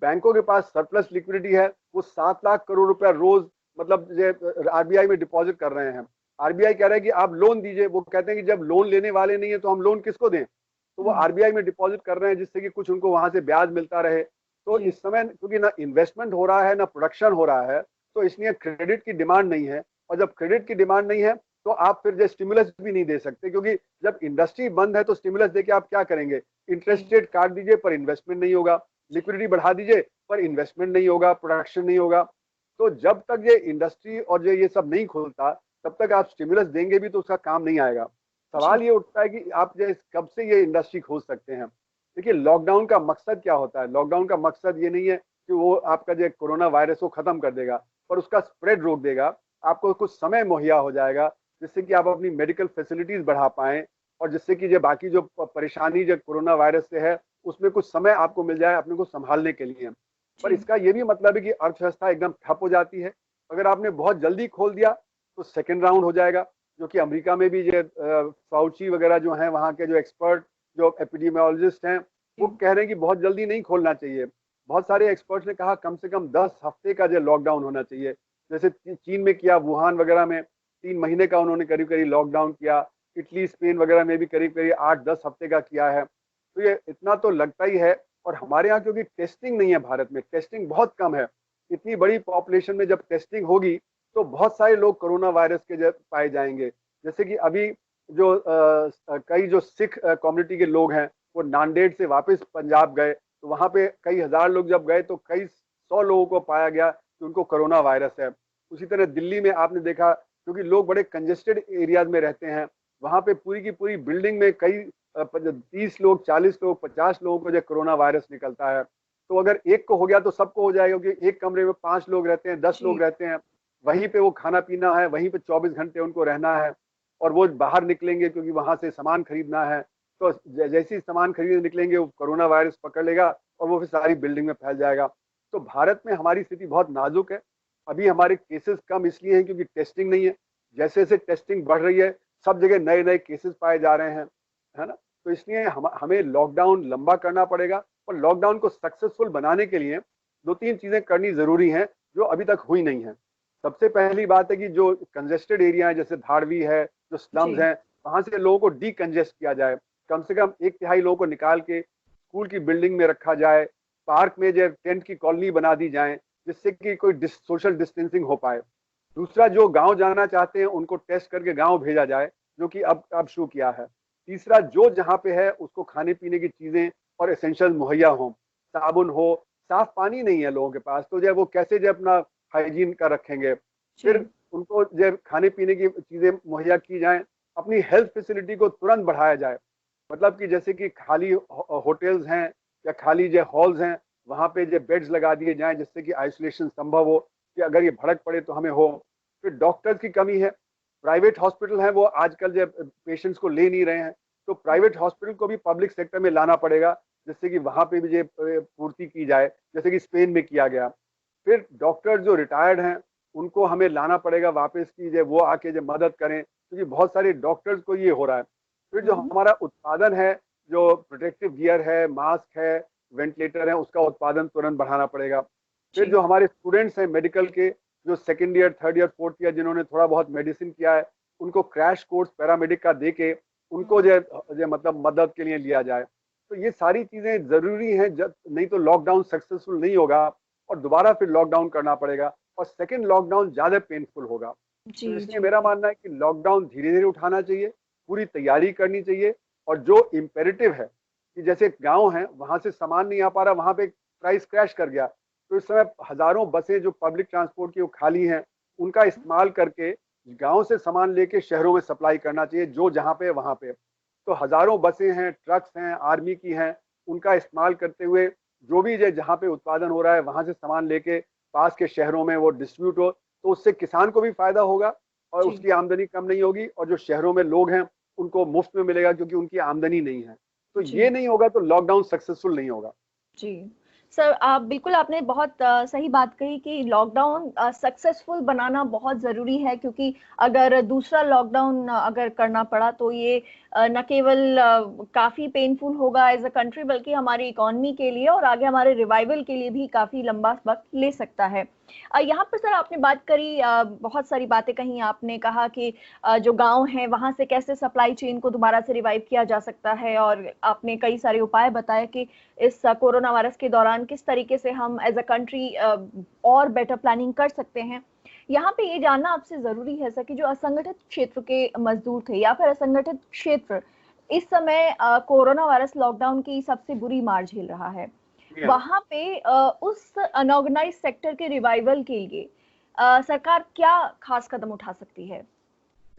बैंकों के पास सरप्लस लिक्विडिटी है, वो 7 लाख करोड़ रुपया रोज मतलब आरबीआई में डिपॉजिट कर रहे हैं। आरबीआई कह रहा है कि आप लोन दीजिए, वो कहते हैं कि जब लोन लेने वाले नहीं है तो हम लोन किसको दें। तो वो हम्म। आरबीआई में डिपॉजिट कर रहे हैं, जिससे कि कुछ उनको वहां से ब्याज मिलता रहे। तो जी इस समय क्योंकि ना इन्वेस्टमेंट हो रहा है ना प्रोडक्शन हो रहा है, तो इसलिए क्रेडिट की डिमांड नहीं है। और जब क्रेडिट की डिमांड नहीं है तो आप फिर जो स्टिमुलस भी नहीं दे सकते, क्योंकि जब इंडस्ट्री बंद है तो स्टिमुलस देके आप क्या करेंगे। जी। इंटरेस्ट रेट काट दीजिए पर इन्वेस्टमेंट नहीं होगा, लिक्विडिटी बढ़ा दीजिए पर इन्वेस्टमेंट नहीं होगा, प्रोडक्शन नहीं होगा। तो जब तक ये इंडस्ट्री और ये सब नहीं खुलता, तब तक आप स्टिमुलस देंगे भी तो उसका काम नहीं आएगा। जी सवाल ये उठता है कि आप जो कब से ये इंडस्ट्री खोल सकते हैं। देखिए, लॉकडाउन का मकसद क्या होता है? लॉकडाउन का मकसद ये नहीं है कि वो आपका जो कोरोना वायरस को खत्म कर देगा, पर उसका स्प्रेड रोक देगा। आपको कुछ समय मुहैया हो जाएगा जिससे कि आप अपनी मेडिकल फैसिलिटीज बढ़ा पाएं, और जिससे कि जो बाकी जो परेशानी जो कोरोना वायरस से है, उसमें कुछ समय आपको मिल जाए अपने को संभालने के लिए। पर जी इसका ये भी मतलब है कि अर्थव्यवस्था एकदम ठप हो जाती है। अगर आपने बहुत जल्दी खोल दिया तो सेकेंड राउंड हो जाएगा, जो कि अमेरिका में भी जो फाउची वगैरह जो हैं, वहाँ के जो एक्सपर्ट जो एपिडेमियोलॉजिस्ट हैं, वो जी कह रहे हैं कि बहुत जल्दी नहीं खोलना चाहिए। बहुत सारे एक्सपर्ट्स ने कहा कम से कम 10 हफ्ते का जो लॉकडाउन होना चाहिए। जैसे चीन में किया, वुहान वगैरह में 3 महीने का उन्होंने करीब करीब लॉकडाउन किया। इटली स्पेन वगैरह में भी करीब करीब 8-10 हफ्ते का किया है। तो ये इतना तो लगता ही है। और हमारे यहाँ क्योंकि टेस्टिंग नहीं है, भारत में टेस्टिंग बहुत कम है। इतनी बड़ी पॉपुलेशन में जब टेस्टिंग होगी तो बहुत सारे लोग कोरोना वायरस के पाए जाएंगे। जैसे कि अभी जो कई जो सिख कम्युनिटी के लोग हैं, वो नांदेड़ से वापस पंजाब गए, तो वहां पे कई हजार लोग जब गए तो कई 100 लोगों को पाया गया कि उनको कोरोना वायरस है। उसी तरह दिल्ली में आपने देखा, क्योंकि लोग बड़े कंजेस्टेड एरियाज में रहते हैं, वहां पे पूरी की पूरी बिल्डिंग में कई 30 लोग, 40 लोग, 50 लोगों को जो कोरोना वायरस निकलता है। तो अगर एक को हो गया तो सबको हो जाएगा, क्योंकि एक कमरे में 5 लोग रहते हैं, 10 लोग जी रहते हैं। वहीं पे वो खाना पीना है, वहीं पे 24 घंटे उनको रहना है। और वो बाहर निकलेंगे क्योंकि वहां से सामान खरीदना है, तो जैसे ही सामान खरीदने निकलेंगे वो कोरोना वायरस पकड़ लेगा और वो फिर सारी बिल्डिंग में फैल जाएगा। तो भारत में हमारी स्थिति बहुत नाजुक है। अभी हमारे केसेस कम इसलिए हैं क्योंकि टेस्टिंग नहीं है। जैसे जैसे टेस्टिंग बढ़ रही है, सब जगह नए नए केसेस पाए जा रहे हैं, है ना। तो इसलिए हमें लॉकडाउन लंबा करना पड़ेगा। और लॉकडाउन को सक्सेसफुल बनाने के लिए 2-3 चीजें करनी जरूरी हैं, जो अभी तक हुई नहीं है। सबसे पहली बात है कि जो कंजेस्टेड एरिया है, जैसे धारवी है, जो स्लम्स जी हैं, वहां से लोगों को डीकंजेस्ट किया जाए। कम से कम 1/3 लोगों को निकाल के स्कूल की बिल्डिंग में रखा जाए, पार्क में जो टेंट की कॉलोनी बना दी जाए, जिससे कि कोई सोशल डिस्टेंसिंग हो पाए। दूसरा, जो गांव जाना चाहते हैं उनको टेस्ट करके गांव भेजा जाए, जो कि अब शुरू किया है। तीसरा, जो जहाँ पे है उसको खाने पीने की चीजें और एसेंशियल मुहैया हो, साबुन हो। साफ पानी नहीं है लोगों के पास, तो जो वो कैसे जो अपना हाइजीन का रखेंगे। फिर जी उनको जो खाने पीने की चीजें मुहैया की जाए। अपनी हेल्थ फैसिलिटी को तुरंत बढ़ाया जाए। मतलब कि जैसे कि खाली होटल्स हैं या खाली जो हॉल्स हैं, वहाँ पे जो बेड्स लगा दिए जाएं, जिससे कि आइसोलेशन संभव हो, कि अगर ये भड़क पड़े तो हमें हो। फिर डॉक्टर्स की कमी है। प्राइवेट हॉस्पिटल हैं, वो आजकल जो पेशेंट्स को ले नहीं रहे हैं, तो प्राइवेट हॉस्पिटल को भी पब्लिक सेक्टर में लाना पड़ेगा, जिससे कि वहाँ पे भी ये पूर्ति की जाए, जैसे कि स्पेन में किया गया। फिर डॉक्टर जो रिटायर्ड हैं, उनको हमें लाना पड़ेगा वापस, की जो वो आके जो मदद करें, क्योंकि बहुत सारे डॉक्टर्स को ये हो रहा है। फिर जो हम्म, हमारा उत्पादन है, जो प्रोटेक्टिव गियर है, मास्क है, वेंटिलेटर है, उसका उत्पादन तुरंत बढ़ाना पड़ेगा। फिर जी जो हमारे स्टूडेंट्स हैं मेडिकल के, जो second year, third year, fourth year, जिन्होंने थोड़ा बहुत मेडिसिन किया है, उनको क्रैश कोर्स पैरामेडिक का दे के उनको हम्म, जो मतलब मदद के लिए लिया जाए। तो ये सारी चीजें जरूरी हैं, जब नहीं तो लॉकडाउन सक्सेसफुल नहीं होगा और दोबारा फिर लॉकडाउन करना पड़ेगा, और सेकेंड लॉकडाउन ज्यादा पेनफुल होगा। जी तो इसलिए जी मेरा मानना है कि लॉकडाउन धीरे धीरे उठाना चाहिए, पूरी तैयारी करनी चाहिए। और जो इम्पेरेटिव है कि जैसे गांव है, वहां से सामान नहीं आ पा रहा, वहां पे प्राइस क्रैश कर गया, तो इस समय हजारों बसें जो पब्लिक ट्रांसपोर्ट की वो खाली हैं, उनका इस्तेमाल करके गांव से सामान लेके शहरों में सप्लाई करना चाहिए, जो जहां पे वहां पे। तो हजारों बसें हैं, ट्रक्स हैं, आर्मी की हैं, उनका इस्तेमाल करते हुए जो भी जहाँ पे उत्पादन हो रहा है वहां से सामान लेके पास के शहरों में वो डिस्ट्रीब्यूट हो, तो उससे किसान को भी फायदा होगा और जी उसकी आमदनी कम नहीं होगी, और जो शहरों में लोग हैं उनको मुफ्त में मिलेगा, क्योंकि उनकी आमदनी नहीं है। तो ये जी नहीं होगा तो लॉकडाउन सक्सेसफुल नहीं होगा। जी सर, आप बिल्कुल आपने बहुत सही बात कही कि लॉकडाउन सक्सेसफुल बनाना बहुत ज़रूरी है, क्योंकि अगर दूसरा लॉकडाउन अगर करना पड़ा तो ये न केवल काफ़ी पेनफुल होगा एज अ कंट्री, बल्कि हमारी इकोनॉमी के लिए और आगे हमारे रिवाइवल के लिए भी काफ़ी लंबा वक्त ले सकता है। यहाँ पर सर आपने बात करी, बहुत सारी बातें कही, आपने कहा कि जो गांव हैं वहां से कैसे सप्लाई चेन को दोबारा से रिवाइव किया जा सकता है, और आपने कई सारे उपाय बताए कि इस कोरोना वायरस के दौरान किस तरीके से हम एज अ कंट्री और बेटर प्लानिंग कर सकते हैं। यहाँ पे ये जानना आपसे जरूरी है सर कि जो असंगठित क्षेत्र के मजदूर थे या फिर असंगठित क्षेत्र इस समय कोरोना वायरस लॉकडाउन की सबसे बुरी मार झेल रहा है, जी हाँ। वहां पे उस अनऑर्गेनाइज सेक्टर के रिवाइवल के लिए सरकार क्या खास कदम उठा सकती है?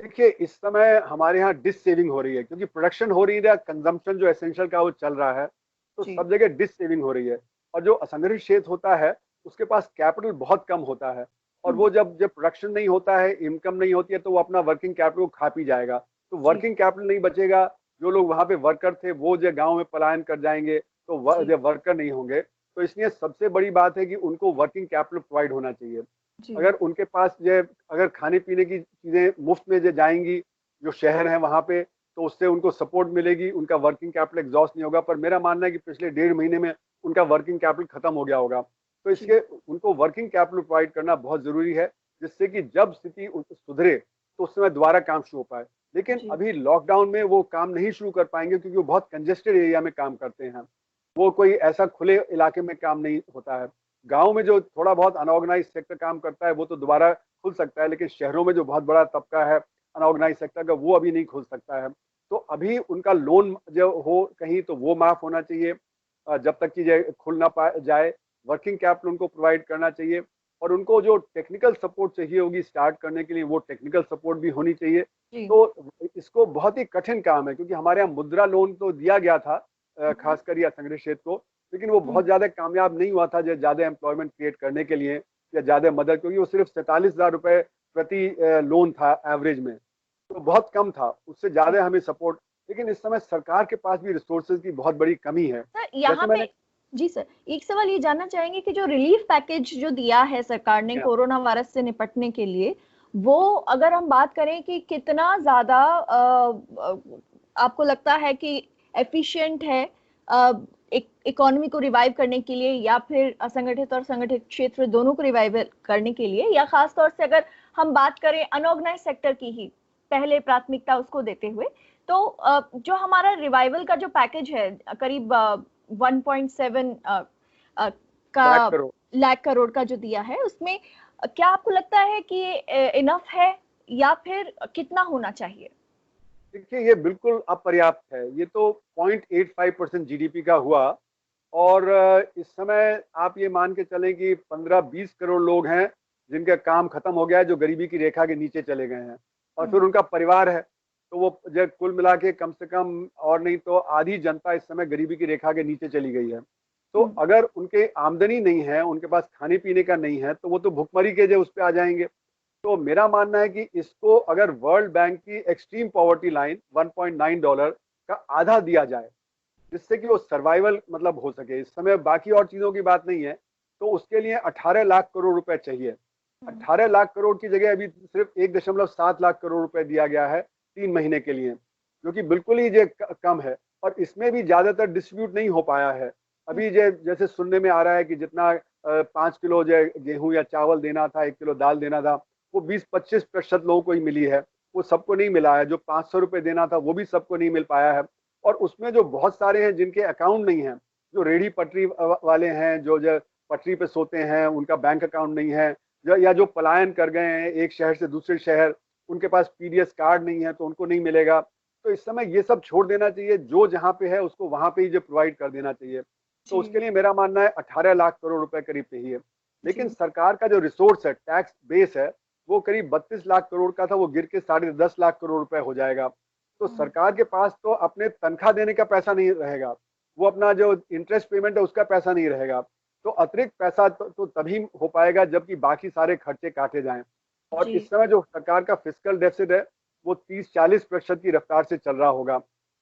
देखिए, इस समय हमारे यहाँ डिस सेविंग हो रही है, क्योंकि प्रोडक्शन हो रही है, कंजम्पशन जो एसेंशियल का वो चल रहा है, तो जी। सब जगह डिस सेविंग हो रही है। और जो असंगठित क्षेत्र होता है, उसके पास कैपिटल बहुत कम होता है, और हुँ, वो जब जब प्रोडक्शन नहीं होता है, इनकम नहीं होती है, तो वो अपना वर्किंग कैपिटल को खा पी जाएगा। तो जी, वर्किंग कैपिटल नहीं बचेगा, जो लोग वहाँ पे वर्कर थे वो जो गाँव में पलायन कर जाएंगे, तो जी, जब वर्कर नहीं होंगे, तो इसलिए सबसे बड़ी बात है कि उनको वर्किंग कैपिटल प्रोवाइड होना चाहिए। जी, अगर उनके पास जो अगर खाने पीने की चीजें मुफ्त में जो जाएंगी, जो शहर है वहां पे, तो उससे उनको सपोर्ट मिलेगी, उनका वर्किंग कैपिटल एग्जॉस्ट नहीं होगा। पर मेरा मानना है कि पिछले 1.5 महीने में उनका वर्किंग कैपिटल खत्म हो गया होगा। तो जी, इसके उनको वर्किंग कैपिटल प्रोवाइड करना बहुत जरूरी है, जिससे कि जब स्थिति सुधरे तो उस समय दोबारा काम शुरू हो पाए। लेकिन जी, अभी लॉकडाउन में वो काम नहीं शुरू कर पाएंगे, क्योंकि वो बहुत कंजेस्टेड एरिया में काम करते हैं। वो कोई ऐसा खुले इलाके में काम नहीं होता है। गांव में जो थोड़ा बहुत अनऑर्गेनाइज सेक्टर काम करता है वो तो दोबारा खुल सकता है, लेकिन शहरों में जो बहुत बड़ा तबका है अनऑर्गेनाइज सेक्टर का, वो अभी नहीं खुल सकता है। तो अभी उनका लोन जो हो कहीं, तो वो माफ होना चाहिए जब तक कि ये खुल ना पाए जाए। वर्किंग कैपिटल उनको प्रोवाइड करना चाहिए, और उनको जो टेक्निकल सपोर्ट चाहिए होगी स्टार्ट करने के लिए, वो टेक्निकल सपोर्ट भी होनी चाहिए। जी। तो इसको बहुत ही कठिन काम है, क्योंकि हमारे यहाँ मुद्रा लोन तो दिया गया था हुँ, हुँ, खासकर या असंगठित क्षेत्र को, लेकिन वो हुँ, बहुत ज्यादा कामयाब नहीं हुआ था जो ज्यादा एम्प्लॉयमेंट क्रिएट करने के लिए या ज्यादा मदद, क्योंकि वो सिर्फ 47,000 रुपए प्रति लोन था एवरेज में, तो बहुत कम था, उससे जी। ज्यादा हमें सपोर्ट। लेकिन इस समय सरकार के पास भी रिसोर्सेज की बहुत बड़ी कमी है। सर जैसे यहाँ पे मैंने जी सर, एक सवाल ये जानना चाहेंगे कि जो रिलीफ पैकेज जो दिया है सरकार ने या, कोरोना वायरस से निपटने के लिए, वो अगर हम बात करें कि कितना ज़्यादा आपको लगता है कि एफिशिएंट है इकोनॉमी को रिवाइव करने के लिए, या फिर असंगठित और संगठित क्षेत्र दोनों को रिवाइव करने के लिए, या खास तौर से अगर हम बात करें अनऑर्गेनाइज सेक्टर की ही पहले प्राथमिकता उसको देते हुए, तो जो हमारा रिवाइवल का जो पैकेज है करीब 1.7 का लाख करोड़ लाख करोड़ का जो दिया है, उसमें क्या आपको लगता है कि ये इनफ है या फिर कितना होना चाहिए? देखिए, ये बिल्कुल अपर्याप्त है। ये तो 0.85% जीडीपी का हुआ, और इस समय आप ये मान के चलें कि 15-20 करोड़ लोग हैं जिनका काम खत्म हो गया है, जो गरीबी की रेखा के नीचे चले गए हैं, और फिर हम्म, उनका परिवार है। तो वो जब कुल मिला के कम से कम, और नहीं तो आधी जनता इस समय गरीबी की रेखा के नीचे चली गई है। तो हम्म, अगर उनके आमदनी नहीं है, उनके पास खाने पीने का नहीं है, तो वो तो भुखमरी के जो उस पे आ जाएंगे। तो मेरा मानना है कि इसको अगर वर्ल्ड बैंक की एक्सट्रीम पॉवर्टी लाइन $1.9 का आधा दिया जाए, जिससे कि वो सर्वाइवल मतलब हो सके इस समय, बाकी और चीजों की बात नहीं है, तो उसके लिए 18 लाख करोड़ रुपए चाहिए। हम्म, 18 लाख करोड़ की जगह अभी सिर्फ 1.7 लाख करोड़ रुपए दिया गया है 3 महीने के लिए, जो कि बिल्कुल ही जो कम है। और इसमें भी ज्यादातर डिस्ट्रीब्यूट नहीं हो पाया है। हम्म, अभी जो जैसे सुनने में आ रहा है कि जितना 5 किलो जो गेहूं या चावल देना था, 1 किलो दाल देना था, वो 20-25% लोगों को ही मिली है। वो सबको नहीं मिला है। जो 500 रुपये देना था वो भी सबको नहीं मिल पाया है। और उसमें जो बहुत सारे हैं जिनके अकाउंट नहीं है, जो रेडी पटरी वाले हैं, जो पटरी पे सोते हैं, उनका बैंक अकाउंट नहीं है, या जो पलायन कर गए हैं एक शहर से दूसरे शहर, उनके पास पीडीएस कार्ड नहीं है, तो उनको नहीं मिलेगा। तो इस समय ये सब छोड़ देना चाहिए, जो जहाँ पे है उसको वहां पे ही जो प्रोवाइड कर देना चाहिए। तो उसके जी, लिए मेरा मानना है 18 लाख करोड़ रुपए करीब चाहिए। लेकिन जी, सरकार का जो रिसोर्स है, टैक्स बेस है, वो करीब 32 लाख करोड़ का था, वो गिर के 10.5 लाख करोड़ रुपए हो जाएगा। तो हम्म, सरकार के पास तो अपने तनख्वाह देने का पैसा नहीं रहेगा, वो अपना जो इंटरेस्ट पेमेंट है उसका पैसा नहीं रहेगा। तो अतिरिक्त पैसा तो तभी हो पाएगा जबकि बाकी सारे खर्चे काटे जाएं। और जी, इस समय जो सरकार का फिस्कल डेफिसिट है, वो 30-40% की रफ्तार से चल रहा होगा।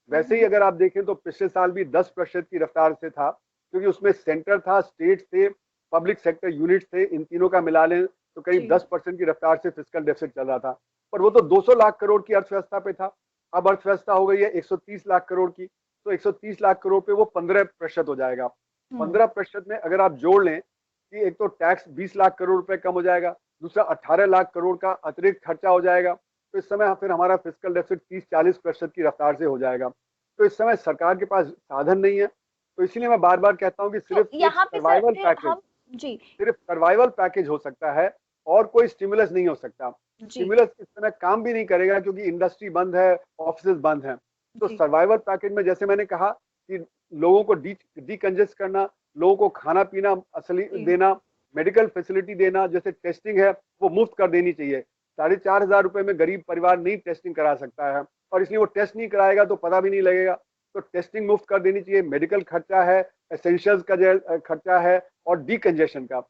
वैसे ही हम्म, अगर आप देखें तो पिछले साल भी 10% की रफ्तार से था, क्योंकि उसमें सेंटर था, स्टेट थे, पब्लिक सेक्टर यूनिट थे, इन तीनों का मिला लें तो करीब जी, 10% की रफ्तार से फिस्कल डेफिसिट चल रहा था। पर वो तो 200 लाख करोड़ की अर्थव्यवस्था पे था। अब अर्थव्यवस्था हो गई है 130 लाख करोड़ की, तो 130 लाख करोड़ पे वो 15% हो जाएगा। हम्म, 15% में अगर आप जोड़ लें कि एक तो टैक्स 20 लाख करोड़ रुपए कम हो जाएगा, दूसरा 18 लाख करोड़ का अतिरिक्त खर्चा हो जाएगा, तो इस समय फिर हमारा फिस्कल डेफिसिट 30-40% की रफ्तार से हो जाएगा। तो इस समय सरकार के पास साधन नहीं है। तो इसीलिए मैं बार बार कहता हूँ कि तो सिर्फ एक यहाँ पे सर सर्वाइवल फिर पैकेज, हम जी, सिर्फ सर्वाइवल पैकेज हो सकता है, और कोई स्टिमुलस नहीं हो सकता। जी, स्टिमुलस इस समय काम भी नहीं करेगा, क्योंकि इंडस्ट्री बंद है, ऑफिस बंद हैं। तो जी, सर्वाइवल पैकेज में जैसे मैंने कहा कि लोगों को डी कंजेस्ट करना, लोगों को खाना पीना असली जी, देना, मेडिकल फैसिलिटी देना, जैसे टेस्टिंग है वो मुफ्त कर देनी चाहिए। 4,500 रुपए में गरीब परिवार नहीं टेस्टिंग करा सकता है, और इसलिए वो टेस्ट नहीं कराएगा तो पता भी नहीं लगेगा। तो टेस्टिंग मुफ्त कर देनी चाहिए, मेडिकल खर्चा है, एसेंशियल्स का जो खर्चा है, और डीकंजेशन का,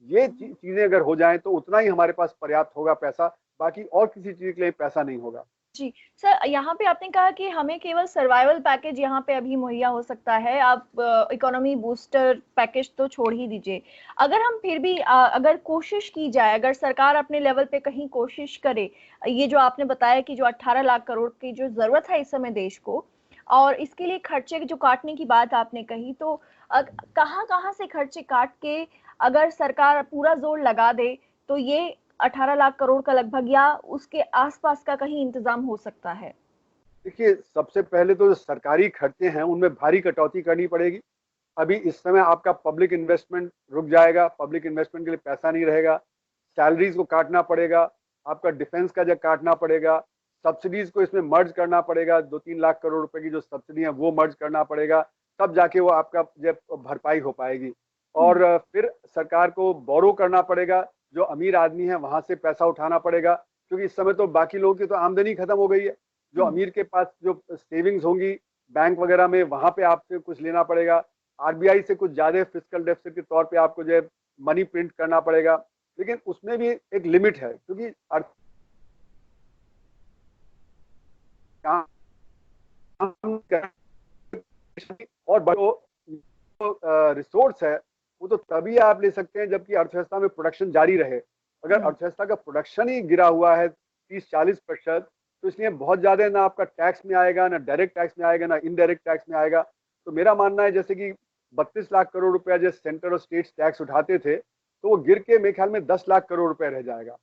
ये चीजें अगर हो जाएं तो उतना ही हमारे पास पर्याप्त होगा पैसा, बाकी और किसी चीज के लिए पैसा नहीं होगा। जी सर, यहाँ पे आपने कहा कि हमें केवल सर्वाइवल पैकेज यहाँ पे अभी मुहैया हो सकता है, आप इकोनॉमी बूस्टर पैकेज तो छोड़ ही दीजिए। अगर हम फिर भी अगर कोशिश की जाए, अगर सरकार अपने लेवल पे कहीं कोशिश करे, ये जो आपने बताया कि जो 18 लाख करोड़ की जो जरूरत है इस समय देश को, और इसके लिए खर्चे जो काटने की बात आपने कही, तो कहाँ कहाँ से खर्चे काट के अगर सरकार पूरा जोर लगा दे तो ये 18 लाख करोड़ का लगभग या उसके आसपास का कहीं इंतजाम हो सकता है? देखिए, सबसे पहले तो जो सरकारी खर्चे हैं उनमें भारी कटौती करनी पड़ेगी। अभी इस समय आपका पब्लिक इन्वेस्टमेंट रुक जाएगा, पब्लिक इन्वेस्टमेंट के लिए पैसा नहीं रहेगा, सैलरीज को काटना पड़ेगा, आपका डिफेंस का जब काटना पड़ेगा, सब्सिडीज को इसमें मर्ज करना पड़ेगा, 2-3 लाख करोड़ रुपए की जो सब्सिडी है वो मर्ज करना पड़ेगा, तब जाके वो आपका जब भरपाई हो पाएगी। और फिर सरकार को बोरो करना पड़ेगा, जो अमीर आदमी है वहां से पैसा उठाना पड़ेगा, क्योंकि इस समय तो बाकी लोगों की तो आमदनी खत्म हो गई है। जो अमीर के पास जो सेविंग्स होंगी बैंक वगैरह में, वहां पे आपसे कुछ लेना पड़ेगा, आरबीआई से कुछ ज्यादा फिस्कल डेफिसिट के तौर पे आपको जो है मनी प्रिंट करना पड़ेगा। लेकिन उसमें भी एक लिमिट है, क्योंकि और रिसोर्स है वो तो तभी आप ले सकते हैं जबकि अर्थव्यवस्था में प्रोडक्शन जारी रहे। अगर अर्थव्यवस्था का प्रोडक्शन ही गिरा हुआ है 30-40%, तो इसलिए बहुत ज्यादा ना आपका टैक्स में आएगा, ना डायरेक्ट टैक्स में आएगा, ना इनडायरेक्ट टैक्स में आएगा। तो मेरा मानना है जैसे कि 32 लाख करोड़ रुपया जो सेंटर और स्टेट्स टैक्स उठाते थे, तो वो गिर के मेरे ख्याल में 10 लाख करोड़ रुपया रह जाएगा।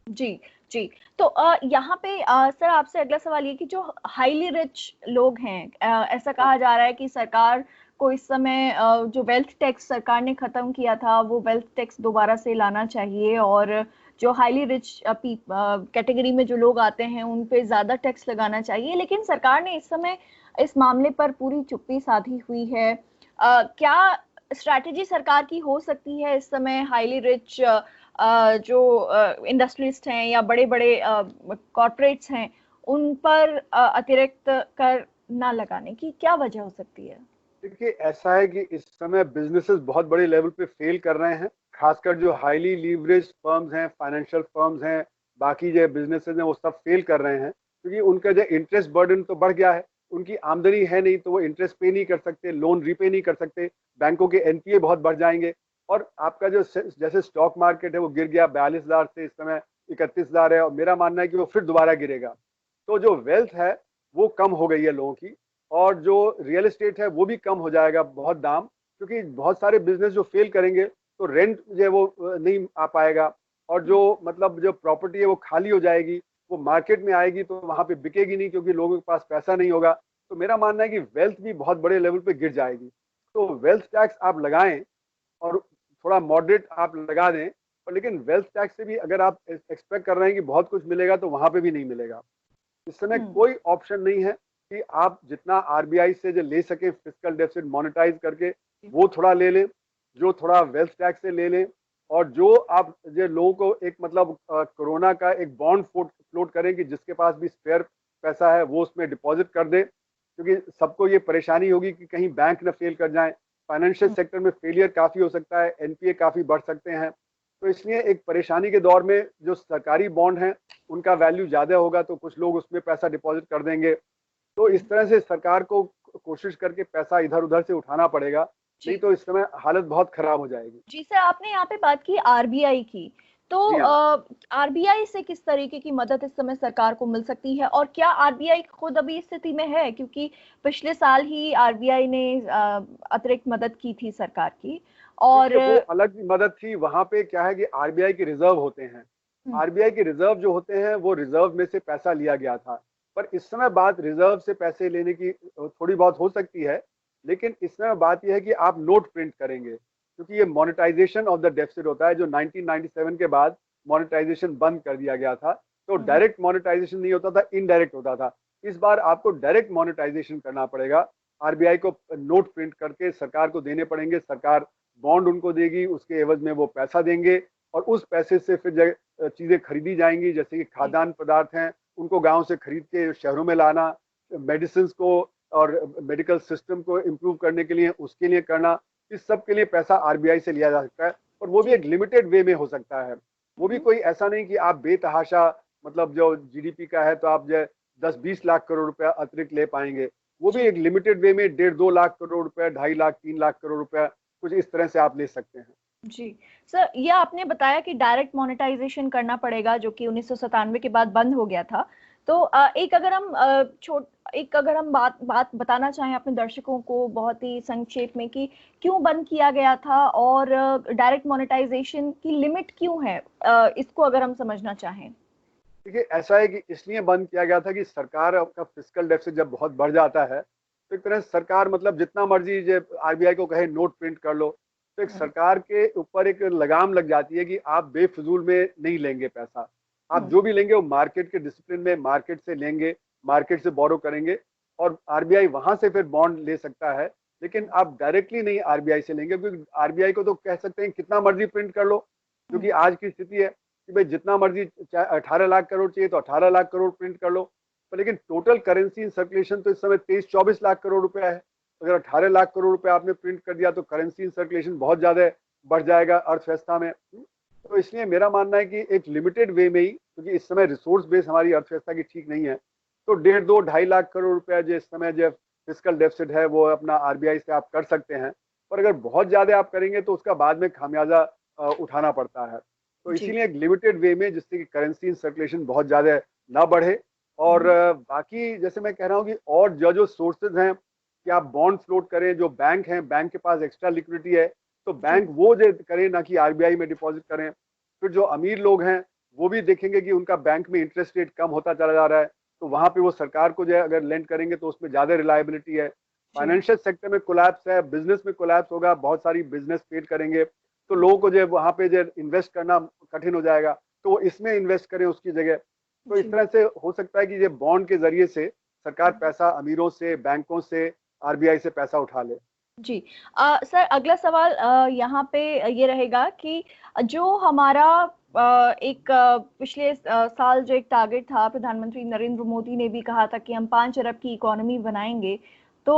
जी जी। तो यहाँ पे सर आपसे अगला सवाल ये कि जो हाईली रिच लोग हैं, ऐसा कहा जा रहा है कि सरकार को इस समय जो वेल्थ टैक्स सरकार ने खत्म किया था वो वेल्थ टैक्स दोबारा से लाना चाहिए, और जो हाईली रिच कैटेगरी में जो लोग आते हैं उन पे ज्यादा टैक्स लगाना चाहिए। लेकिन सरकार ने इस समय इस मामले पर पूरी चुप्पी साधी हुई है। क्या स्ट्रैटेजी सरकार की हो सकती है इस समय हाईली रिच जो इंडस्ट्रियलिस्ट हैं या बड़े बड़े कॉर्पोरेट्स हैं उन पर अतिरिक्त कर ना लगाने की, क्या वजह हो सकती है? देखिए, ऐसा है कि इस समय बिजनेसेस बहुत बड़े लेवल पे फेल कर रहे हैं, खासकर जो हाईली लीवरेज फर्म्स हैं, फाइनेंशियल फर्म्स हैं, बाकी जो बिजनेसेस हैं वो सब फेल कर रहे हैं, क्योंकि उनका जो इंटरेस्ट बर्डन तो बढ़ गया है। उनकी आमदनी है नहीं तो वो इंटरेस्ट पे नहीं कर सकते, लोन रीपे नहीं कर सकते, बैंकों के एनपीए बहुत बढ़ जाएंगे। और आपका जो जैसे स्टॉक मार्केट है वो गिर गया 42,000 से इस समय 31,000 है, और मेरा मानना है कि वो फिर दोबारा गिरेगा। तो जो वेल्थ है वो कम हो गई है लोगों की, और जो रियल एस्टेट है वो भी कम हो जाएगा बहुत दाम, क्योंकि बहुत सारे बिजनेस जो फेल करेंगे तो रेंट जो है वो नहीं आ पाएगा, और जो मतलब जो प्रॉपर्टी है वो खाली हो जाएगी, वो मार्केट में आएगी तो वहां पे बिकेगी नहीं, क्योंकि लोगों के पास पैसा नहीं होगा। तो मेरा मानना है कि वेल्थ भी बहुत बड़े लेवल पे गिर जाएगी। तो वेल्थ टैक्स आप लगाएं, और थोड़ा मॉडरेट आप लगा दें, और लेकिन वेल्थ टैक्स से भी अगर आप एक्सपेक्ट कर रहे हैं कि बहुत कुछ मिलेगा तो वहां पे भी नहीं मिलेगा। इस समय कोई ऑप्शन नहीं है कि आप जितना आरबीआई से जो ले सके फिस्कल डेफिसिट मोनेटाइज करके वो थोड़ा ले लें, जो थोड़ा वेल्थ टैक्स से ले लें, और जो आप जो लोगों को एक मतलब कोरोना का एक बॉन्ड फ्लोट करें कि जिसके पास भी स्पेयर पैसा है वो उसमें डिपॉजिट कर दे, क्योंकि सबको ये परेशानी होगी कि कहीं बैंक न फेल कर जाए, फाइनेंशियल सेक्टर में फेलियर काफी हो सकता है, एनपीए काफी बढ़ सकते हैं। तो इसलिए एक परेशानी के दौर में जो सरकारी बॉन्ड हैं उनका वैल्यू ज्यादा होगा, तो कुछ लोग उसमें पैसा डिपॉजिट कर देंगे। तो इस तरह से सरकार को कोशिश करके पैसा इधर उधर से उठाना पड़ेगा, नहीं तो इस समय हालत बहुत खराब हो जाएगी। जी सर, आपने यहाँ पे बात की आरबीआई की, तो आरबीआई से किस तरीके की मदद इस समय सरकार को मिल सकती है, और क्या आरबीआई खुद अभी इस स्थिति में है? क्योंकि पिछले साल ही आरबीआई ने अतिरिक्त मदद की थी सरकार की, और वो अलग मदद थी। वहां पे क्या है कि आरबीआई के रिजर्व होते हैं, आरबीआई के रिजर्व जो होते हैं वो रिजर्व में से पैसा लिया गया था। पर इस समय बात रिजर्व से पैसे लेने की थोड़ी बहुत हो सकती है, लेकिन इस समय बात यह है कि आप नोट प्रिंट करेंगे, क्योंकि ये मोनेटाइजेशन ऑफ द डेफिसिट होता है, जो 1997 के बाद मोनेटाइजेशन बंद कर दिया गया था। तो डायरेक्ट मोनेटाइजेशन नहीं होता था, इनडायरेक्ट होता था। इस बार आपको डायरेक्ट मोनेटाइजेशन करना पड़ेगा, आरबीआई को नोट प्रिंट करके सरकार को देने पड़ेंगे, सरकार बॉन्ड उनको देगी, उसके एवज में वो पैसा देंगे और उस पैसे से फिर चीजें खरीदी जाएंगी, जैसे कि खाद्यान्न पदार्थ हैं उनको गांव से खरीद के शहरों में लाना, मेडिसिन को और मेडिकल सिस्टम को इम्प्रूव करने के लिए उसके लिए करना, इस सब के लिए पैसा आरबीआई से लिया जा सकता है और वो भी एक लिमिटेड वे में हो सकता है। वो भी कोई ऐसा नहीं कि आप बेतहाशा, मतलब जो जीडीपी का है तो आप जो 10-20 लाख करोड़ रुपया अतिरिक्त ले पाएंगे। वो भी एक लिमिटेड वे में 1.5-2 लाख करोड़ रुपया, 2.5 लाख 3 लाख करोड़ रुपया, कुछ इस तरह से आप ले सकते हैं। जी सर, ये आपने बताया कि डायरेक्ट मोनेटाइजेशन करना पड़ेगा, जो कि 1997 के बाद बंद हो गया था। तो एक अगर हम बात बताना चाहें अपने दर्शकों को बहुत ही संक्षेप में कि क्यों बंद किया गया था और डायरेक्ट मोनेटाइजेशन की लिमिट क्यों है, इसको अगर हम समझना चाहें। देखिए, ऐसा है कि इसलिए बंद किया गया था कि सरकार का फिस्कल डेफिसिट जब बहुत बढ़ जाता है तो एक तरह से सरकार, मतलब जितना मर्जी जो आरबीआई को कहे नोट प्रिंट कर लो, तो एक सरकार के ऊपर एक लगाम लग जाती है कि आप बेफिजूल में नहीं लेंगे पैसा। आप जो भी लेंगे वो मार्केट के डिसिप्लिन में मार्केट से लेंगे, मार्केट से बोरो करेंगे और आरबीआई वहां से फिर बॉन्ड ले सकता है। लेकिन आप डायरेक्टली नहीं आरबीआई से लेंगे, क्योंकि आरबीआई को तो कह सकते हैं कितना मर्जी प्रिंट कर लो, क्योंकि आज की स्थिति है कि भाई जितना मर्जी 18 लाख करोड़ चाहिए तो 18 लाख करोड़ प्रिंट कर लो, पर लेकिन टोटल करेंसी इन सर्कुलेशन तो इस समय 23-24 लाख करोड़ रुपया है। अगर 18 लाख करोड़ रुपया आपने प्रिंट कर दिया तो करेंसी इन सर्कुलेशन बहुत ज्यादा बढ़ जाएगा अर्थव्यवस्था में। तो इसलिए मेरा मानना है कि एक लिमिटेड वे में ही, क्योंकि इस समय रिसोर्स बेस हमारी अर्थव्यवस्था की ठीक नहीं है, तो 1.5-2-2.5 लाख करोड़ रुपया जो इस समय जो फिस्कल डेफिसिट है वो अपना आरबीआई से आप कर सकते हैं। पर अगर बहुत ज्यादा आप करेंगे तो उसका बाद में खामियाजा उठाना पड़ता है। तो इसीलिए एक लिमिटेड वे में, जिससे कि करेंसी इन सर्कुलेशन बहुत ज्यादा ना बढ़े। और बाकी जैसे मैं कह रहा हूँ कि और जो सोर्सेज हैं कि आप बॉन्ड फ्लोट करें, जो बैंक हैं, बैंक के पास एक्स्ट्रा लिक्विडिटी है तो बैंक वो जो करें, ना कि आरबीआई में डिपॉजिट करें। फिर जो अमीर लोग हैं वो भी देखेंगे कि उनका बैंक में इंटरेस्ट रेट कम होता चला जा रहा है, तो वहां पे वो सरकार को जो है अगर लेंड करेंगे तो उसमें ज्यादा रिलायबिलिटी है। फाइनेंशियल सेक्टर में कोलैप्स है, बिजनेस में कोलैप्स होगा, बहुत सारी बिजनेस फेल करेंगे, तो लोगों को जो वहां पे जो इन्वेस्ट करना कठिन हो जाएगा, तो वो इसमें इन्वेस्ट करें उसकी जगह। तो इस तरह से हो सकता है कि ये बॉन्ड के जरिए से सरकार पैसा अमीरों से, बैंकों से, आरबीआई से पैसा उठा ले। जी सर, अगला सवाल यहाँ पे ये रहेगा कि जो हमारा पिछले साल जो एक टारगेट था, प्रधानमंत्री नरेंद्र मोदी ने भी कहा था कि हम 5 अरब की इकोनॉमी बनाएंगे। तो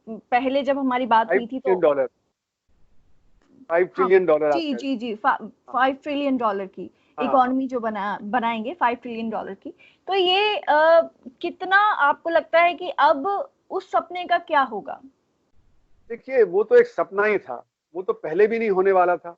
पहले जब हमारी बात हुई थी तो $5 हाँ, ट्रिलियन जी आता है। जी जी, $5 ट्रिलियन की हाँ, इकोनॉमी जो बनाएंगे, $5 ट्रिलियन की। तो ये कितना आपको लगता है कि अब उस सपने का क्या होगा? देखिए, वो तो एक सपना ही था, वो तो पहले भी नहीं होने वाला था।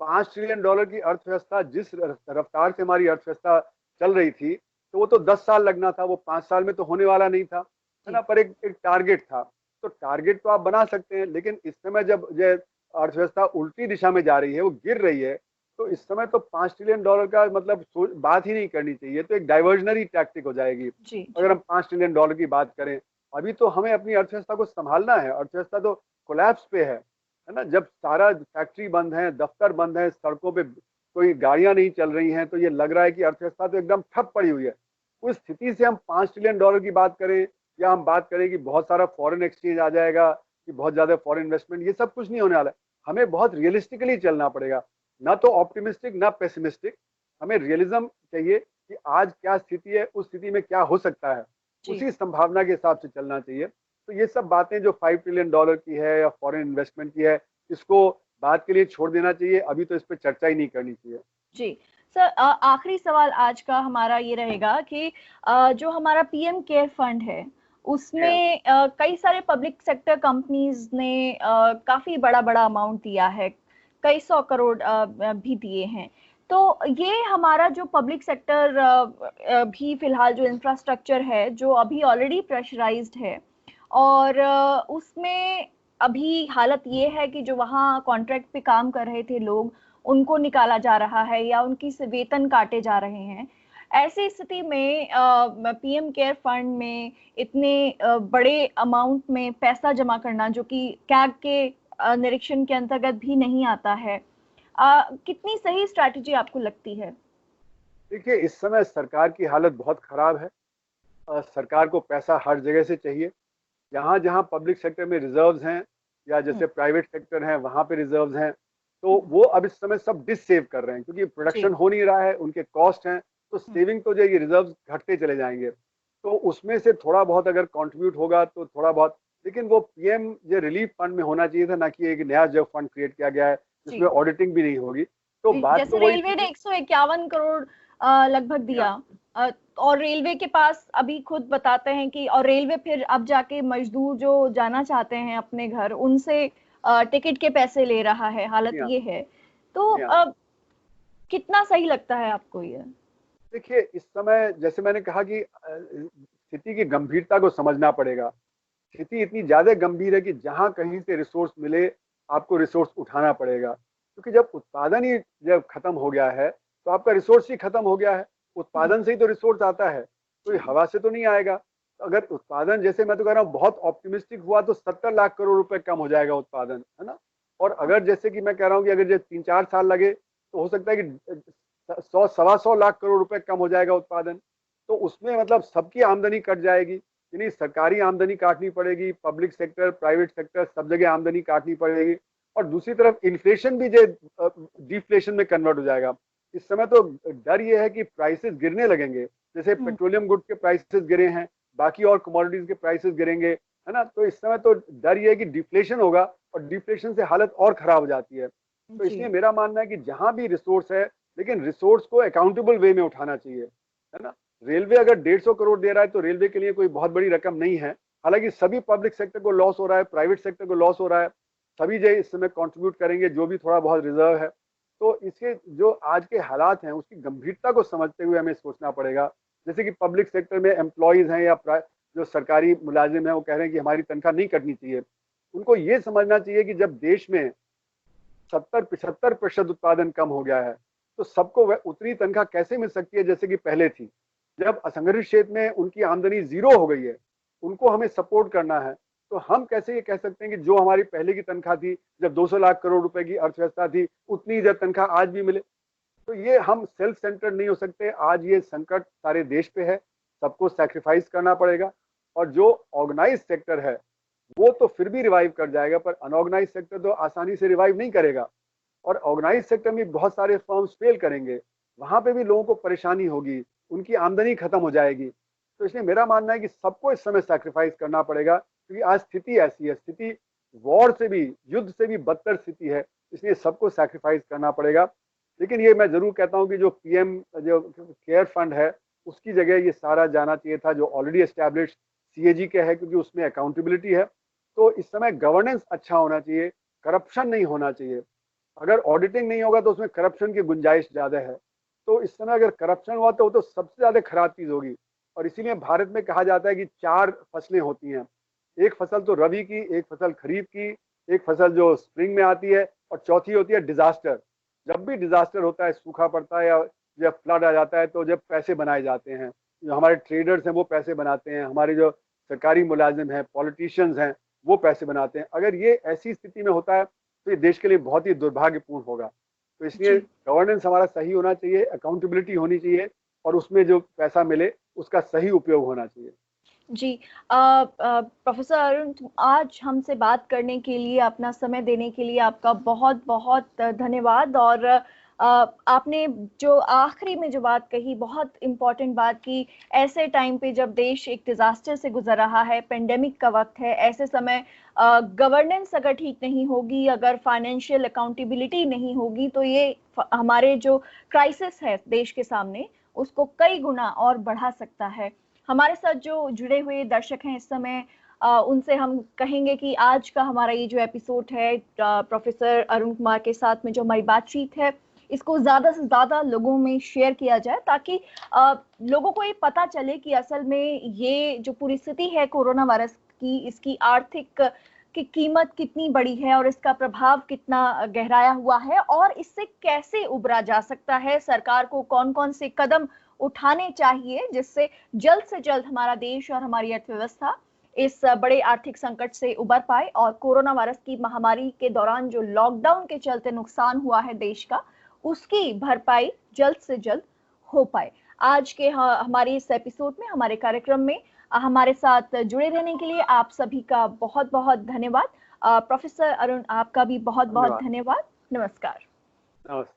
$5 ट्रिलियन की अर्थव्यवस्था, जिस रफ्तार से हमारी अर्थव्यवस्था चल रही थी, तो वो तो 10 साल लगना था, वो 5 साल में तो होने वाला नहीं था, है ना। पर एक टारगेट था, तो टारगेट तो आप बना सकते हैं, लेकिन इस समय जब जो अर्थव्यवस्था उल्टी दिशा में जा रही है, वो गिर रही है, तो इस समय तो $5 ट्रिलियन का मतलब बात ही नहीं करनी चाहिए, तो एक डाइवर्जनरी टैक्टिक हो जाएगी जी अगर जी हम $5 ट्रिलियन की बात करें। अभी तो हमें अपनी अर्थव्यवस्था को संभालना है, अर्थव्यवस्था तो कोलैप्स पे है ना। जब सारा फैक्ट्री बंद है, दफ्तर बंद है, सड़कों पे कोई गाड़ियां नहीं चल रही हैं, तो ये लग रहा है कि अर्थव्यवस्था तो एकदम ठप पड़ी हुई है। उस स्थिति से हम $5 ट्रिलियन की बात करें या हम बात करें कि बहुत सारा फॉरेन एक्सचेंज आ जाएगा, कि बहुत ज्यादा फॉरेन इन्वेस्टमेंट, ये सब कुछ नहीं होने वाला है। हमें बहुत रियलिस्टिकली चलना पड़ेगा, ना तो ऑप्टिमिस्टिक ना पेसिमिस्टिक। हमें रियलिज्म चाहिए कि आज क्या स्थिति है, उस स्थिति में क्या हो सकता है, जी उसी संभावना के हिसाब से चलना चाहिए। तो ये सब बातें जो $5 ट्रिलियन की है या फॉरेन इन्वेस्टमेंट की है, इसको बात के लिए छोड़ देना चाहिए, अभी तो इस पर चर्चा ही नहीं करनी चाहिए। जी सर, आखिरी सवाल आज का हमारा ये रहेगा कि जो हमारा पीएम केयर फंड है, उसमें कई सारे पब्लिक सेक्टर कंपनीज ने काफी बड़ा बड़ा अमाउंट दिया है, कई 100 करोड़ भी दिए हैं। तो ये हमारा जो पब्लिक सेक्टर भी फिलहाल जो इंफ्रास्ट्रक्चर है, जो अभी ऑलरेडी प्रेशराइज्ड है, और उसमें अभी हालत ये है कि जो वहाँ कॉन्ट्रैक्ट पे काम कर रहे थे लोग, उनको निकाला जा रहा है या उनकी से वेतन काटे जा रहे हैं। ऐसी स्थिति में पीएम केयर फंड में इतने बड़े अमाउंट में पैसा जमा करना, जो कि कैग के निरीक्षण के अंतर्गत भी नहीं आता है, कितनी सही स्ट्रैटेजी आपको लगती है? देखिए, इस समय सरकार की हालत बहुत खराब है। सरकार को पैसा हर जगह से चाहिए। जहां जहां पब्लिक सेक्टर में रिजर्व्स हैं, या जैसे प्राइवेट सेक्टर है वहां पे रिजर्व्स हैं, तो वो अब इस समय सब डिससेव कर रहे हैं क्योंकि प्रोडक्शन हो नहीं रहा है, उनके कॉस्ट हैं, तो सेविंग तो जो ये रिजर्व्स घटते चले जाएंगे। तो उसमें से थोड़ा बहुत अगर कंट्रीब्यूट होगा तो थोड़ा बहुत, लेकिन वो पीएम जो रिलीफ फंड में होना चाहिए था, ना कि एक नया जो फंड क्रिएट किया गया है जिसमें ऑडिटिंग भी नहीं होगी। तो बात जैसे तो वही रेलवे ने 151 करोड़ लगभग दिया, और रेलवे के पास अभी खुद बताते हैं कि, और रेलवे फिर अब जाके मजदूर जो जाना चाहते हैं अपने घर उनसे टिकट के पैसे ले रहा है, हालत ये है। तो कितना सही लगता है आपको ये? देखिए, इस समय जैसे मैंने कहा कि स्थिति की गंभीरता को समझना पड़ेगा। स्थिति इतनी ज्यादा गंभीर है कि जहां कहीं से रिसोर्स मिले आपको रिसोर्स उठाना पड़ेगा, क्योंकि जब उत्पादन ही जब खत्म हो गया है तो आपका रिसोर्स ही खत्म हो गया है। उत्पादन से ही तो रिसोर्स आता है, कोई हवा से तो नहीं आएगा। अगर उत्पादन, जैसे मैं तो कह रहा हूँ, बहुत ऑप्टिमिस्टिक हुआ तो 70 लाख करोड़ रुपए कम हो जाएगा उत्पादन, है ना। और अगर जैसे कि मैं कह रहा हूँ कि अगर जो 3-4 साल लगे तो हो सकता है कि 100-125 लाख करोड़ रुपए कम हो जाएगा उत्पादन। तो उसमें मतलब सबकी आमदनी कट जाएगी, यानी सरकारी आमदनी काटनी पड़ेगी, पब्लिक सेक्टर, प्राइवेट सेक्टर, सब जगह आमदनी काटनी पड़ेगी। और दूसरी तरफ इन्फ्लेशन भी जो डिफ्लेशन में कन्वर्ट हो जाएगा। इस समय तो डर ये है कि प्राइसेस गिरने लगेंगे, जैसे पेट्रोलियम गुड्स के प्राइसेस गिरे हैं, बाकी और कमोडिटीज के प्राइसेस गिरेंगे, है ना। तो इस समय तो डर ये है कि डिफ्लेशन होगा और डिफ्लेशन से हालत और खराब हो जाती है। तो इसलिए मेरा मानना है कि जहां भी रिसोर्स है, लेकिन रिसोर्स को अकाउंटेबल वे में उठाना चाहिए, है ना। रेलवे अगर 150 करोड़ दे रहा है तो रेलवे के लिए कोई बहुत बड़ी रकम नहीं है। हालांकि सभी पब्लिक सेक्टर को लॉस हो रहा है, प्राइवेट सेक्टर को लॉस हो रहा है, सभी जो इस समय कंट्रीब्यूट करेंगे जो भी थोड़ा बहुत रिजर्व है। तो इसके जो आज के हालात हैं उसकी गंभीरता को समझते हुए हमें सोचना पड़ेगा। जैसे कि पब्लिक सेक्टर में एम्प्लॉयज हैं या जो सरकारी मुलाजिम है वो कह रहे हैं कि हमारी तनख्वाह नहीं कटनी चाहिए। उनको ये समझना चाहिए कि जब देश में 70-75% उत्पादन कम हो गया है तो सबको उतनी तनख्वाह कैसे मिल सकती है जैसे कि पहले थी। जब असंगठित क्षेत्र में उनकी आमदनी जीरो हो गई है, उनको हमें सपोर्ट करना है, तो हम कैसे ये कह सकते हैं कि जो हमारी पहले की तनख्वाह थी, जब 200 लाख करोड़ रुपए की अर्थव्यवस्था थी, उतनी जब तनख्वाह आज भी मिले। तो ये हम सेल्फ सेंटर्ड नहीं हो सकते। आज ये संकट सारे देश पे है, सबको सैक्रिफाइस करना पड़ेगा। और जो ऑर्गेनाइज सेक्टर है वो तो फिर भी रिवाइव कर जाएगा, पर अनऑर्गेनाइज सेक्टर तो आसानी से रिवाइव नहीं करेगा। और ऑर्गेनाइज सेक्टर में बहुत सारे फर्म्स फेल करेंगे, वहां पे भी लोगों को परेशानी होगी, उनकी आमदनी खत्म हो जाएगी। तो इसलिए मेरा मानना है कि सबको इस समय सैक्रिफाइस करना पड़ेगा, क्योंकि आज स्थिति ऐसी है, स्थिति वॉर से भी, युद्ध से भी बदतर स्थिति है, इसलिए सबको सैक्रिफाइस करना पड़ेगा। लेकिन ये मैं जरूर कहता हूँ कि जो पीएम जो केयर फंड है उसकी जगह ये सारा जाना चाहिए था जो ऑलरेडी एस्टैब्लिश सीएजी के है, क्योंकि उसमें अकाउंटेबिलिटी है। तो इस समय गवर्नेंस अच्छा होना चाहिए, करप्शन नहीं होना चाहिए। अगर ऑडिटिंग नहीं होगा तो उसमें करप्शन की गुंजाइश ज्यादा है। तो इस समय अगर करप्शन हुआ तो वो तो सबसे ज्यादा खराब चीज होगी। और इसीलिए भारत में कहा जाता है कि 4 फसलें होती हैं, एक फसल तो रबी की, एक फसल खरीफ की, एक फसल जो स्प्रिंग में आती है, और चौथी होती है डिजास्टर। जब भी डिजास्टर होता है, सूखा पड़ता है या जब फ्लड आ जाता है, तो जब पैसे बनाए जाते हैं, जो हमारे ट्रेडर्स हैं वो पैसे बनाते हैं, हमारे जो सरकारी मुलाजिम हैं, पॉलिटिशियंस हैं, वो पैसे बनाते हैं। अगर ये ऐसी स्थिति में होता है तो ये देश के लिए बहुत ही दुर्भाग्यपूर्ण होगा। तो इसलिए गवर्नेंस हमारा सही होना चाहिए, अकाउंटेबिलिटी होनी चाहिए, और उसमें जो पैसा मिले उसका सही उपयोग होना चाहिए। जी, प्रोफेसर अरुण, आज हमसे बात करने के लिए, अपना समय देने के लिए आपका बहुत बहुत धन्यवाद। और आपने जो आखिरी में जो बात कही, बहुत इम्पोर्टेंट बात की, ऐसे टाइम पे जब देश एक डिजास्टर से गुजर रहा है, पेंडेमिक का वक्त है, ऐसे समय गवर्नेंस अगर ठीक नहीं होगी, अगर फाइनेंशियल अकाउंटेबिलिटी नहीं होगी, तो ये हमारे जो क्राइसिस है देश के सामने उसको कई गुना और बढ़ा सकता है। हमारे साथ जो जुड़े हुए दर्शक हैं इस समय, उनसे हम कहेंगे कि आज का हमारा ये जो एपिसोड है प्रोफेसर अरुण कुमार के साथ में जो हमारी बातचीत है, इसको ज्यादा से ज्यादा लोगों में शेयर किया जाए, ताकि लोगों को ये पता चले कि असल में ये जो पूरी स्थिति है कोरोना वायरस की, इसकी आर्थिक की कीमत कितनी बड़ी है और इसका प्रभाव कितना गहराया हुआ है, और इससे कैसे उबरा जा सकता है। सरकार को कौन कौन से कदम उठाने चाहिए जिससे जल्द से जल्द हमारा देश और हमारी अर्थव्यवस्था इस बड़े आर्थिक संकट से उबर पाए, और कोरोना वायरस की महामारी के दौरान जो लॉकडाउन के चलते नुकसान हुआ है देश का, उसकी भरपाई जल्द से जल्द हो पाए। आज के हमारे इस एपिसोड में, हमारे कार्यक्रम में हमारे साथ जुड़े रहने के लिए आप सभी का बहुत बहुत धन्यवाद। प्रोफेसर अरुण, आपका भी बहुत बहुत धन्यवाद। धन्यवाद। नमस्कार। नमस्ते।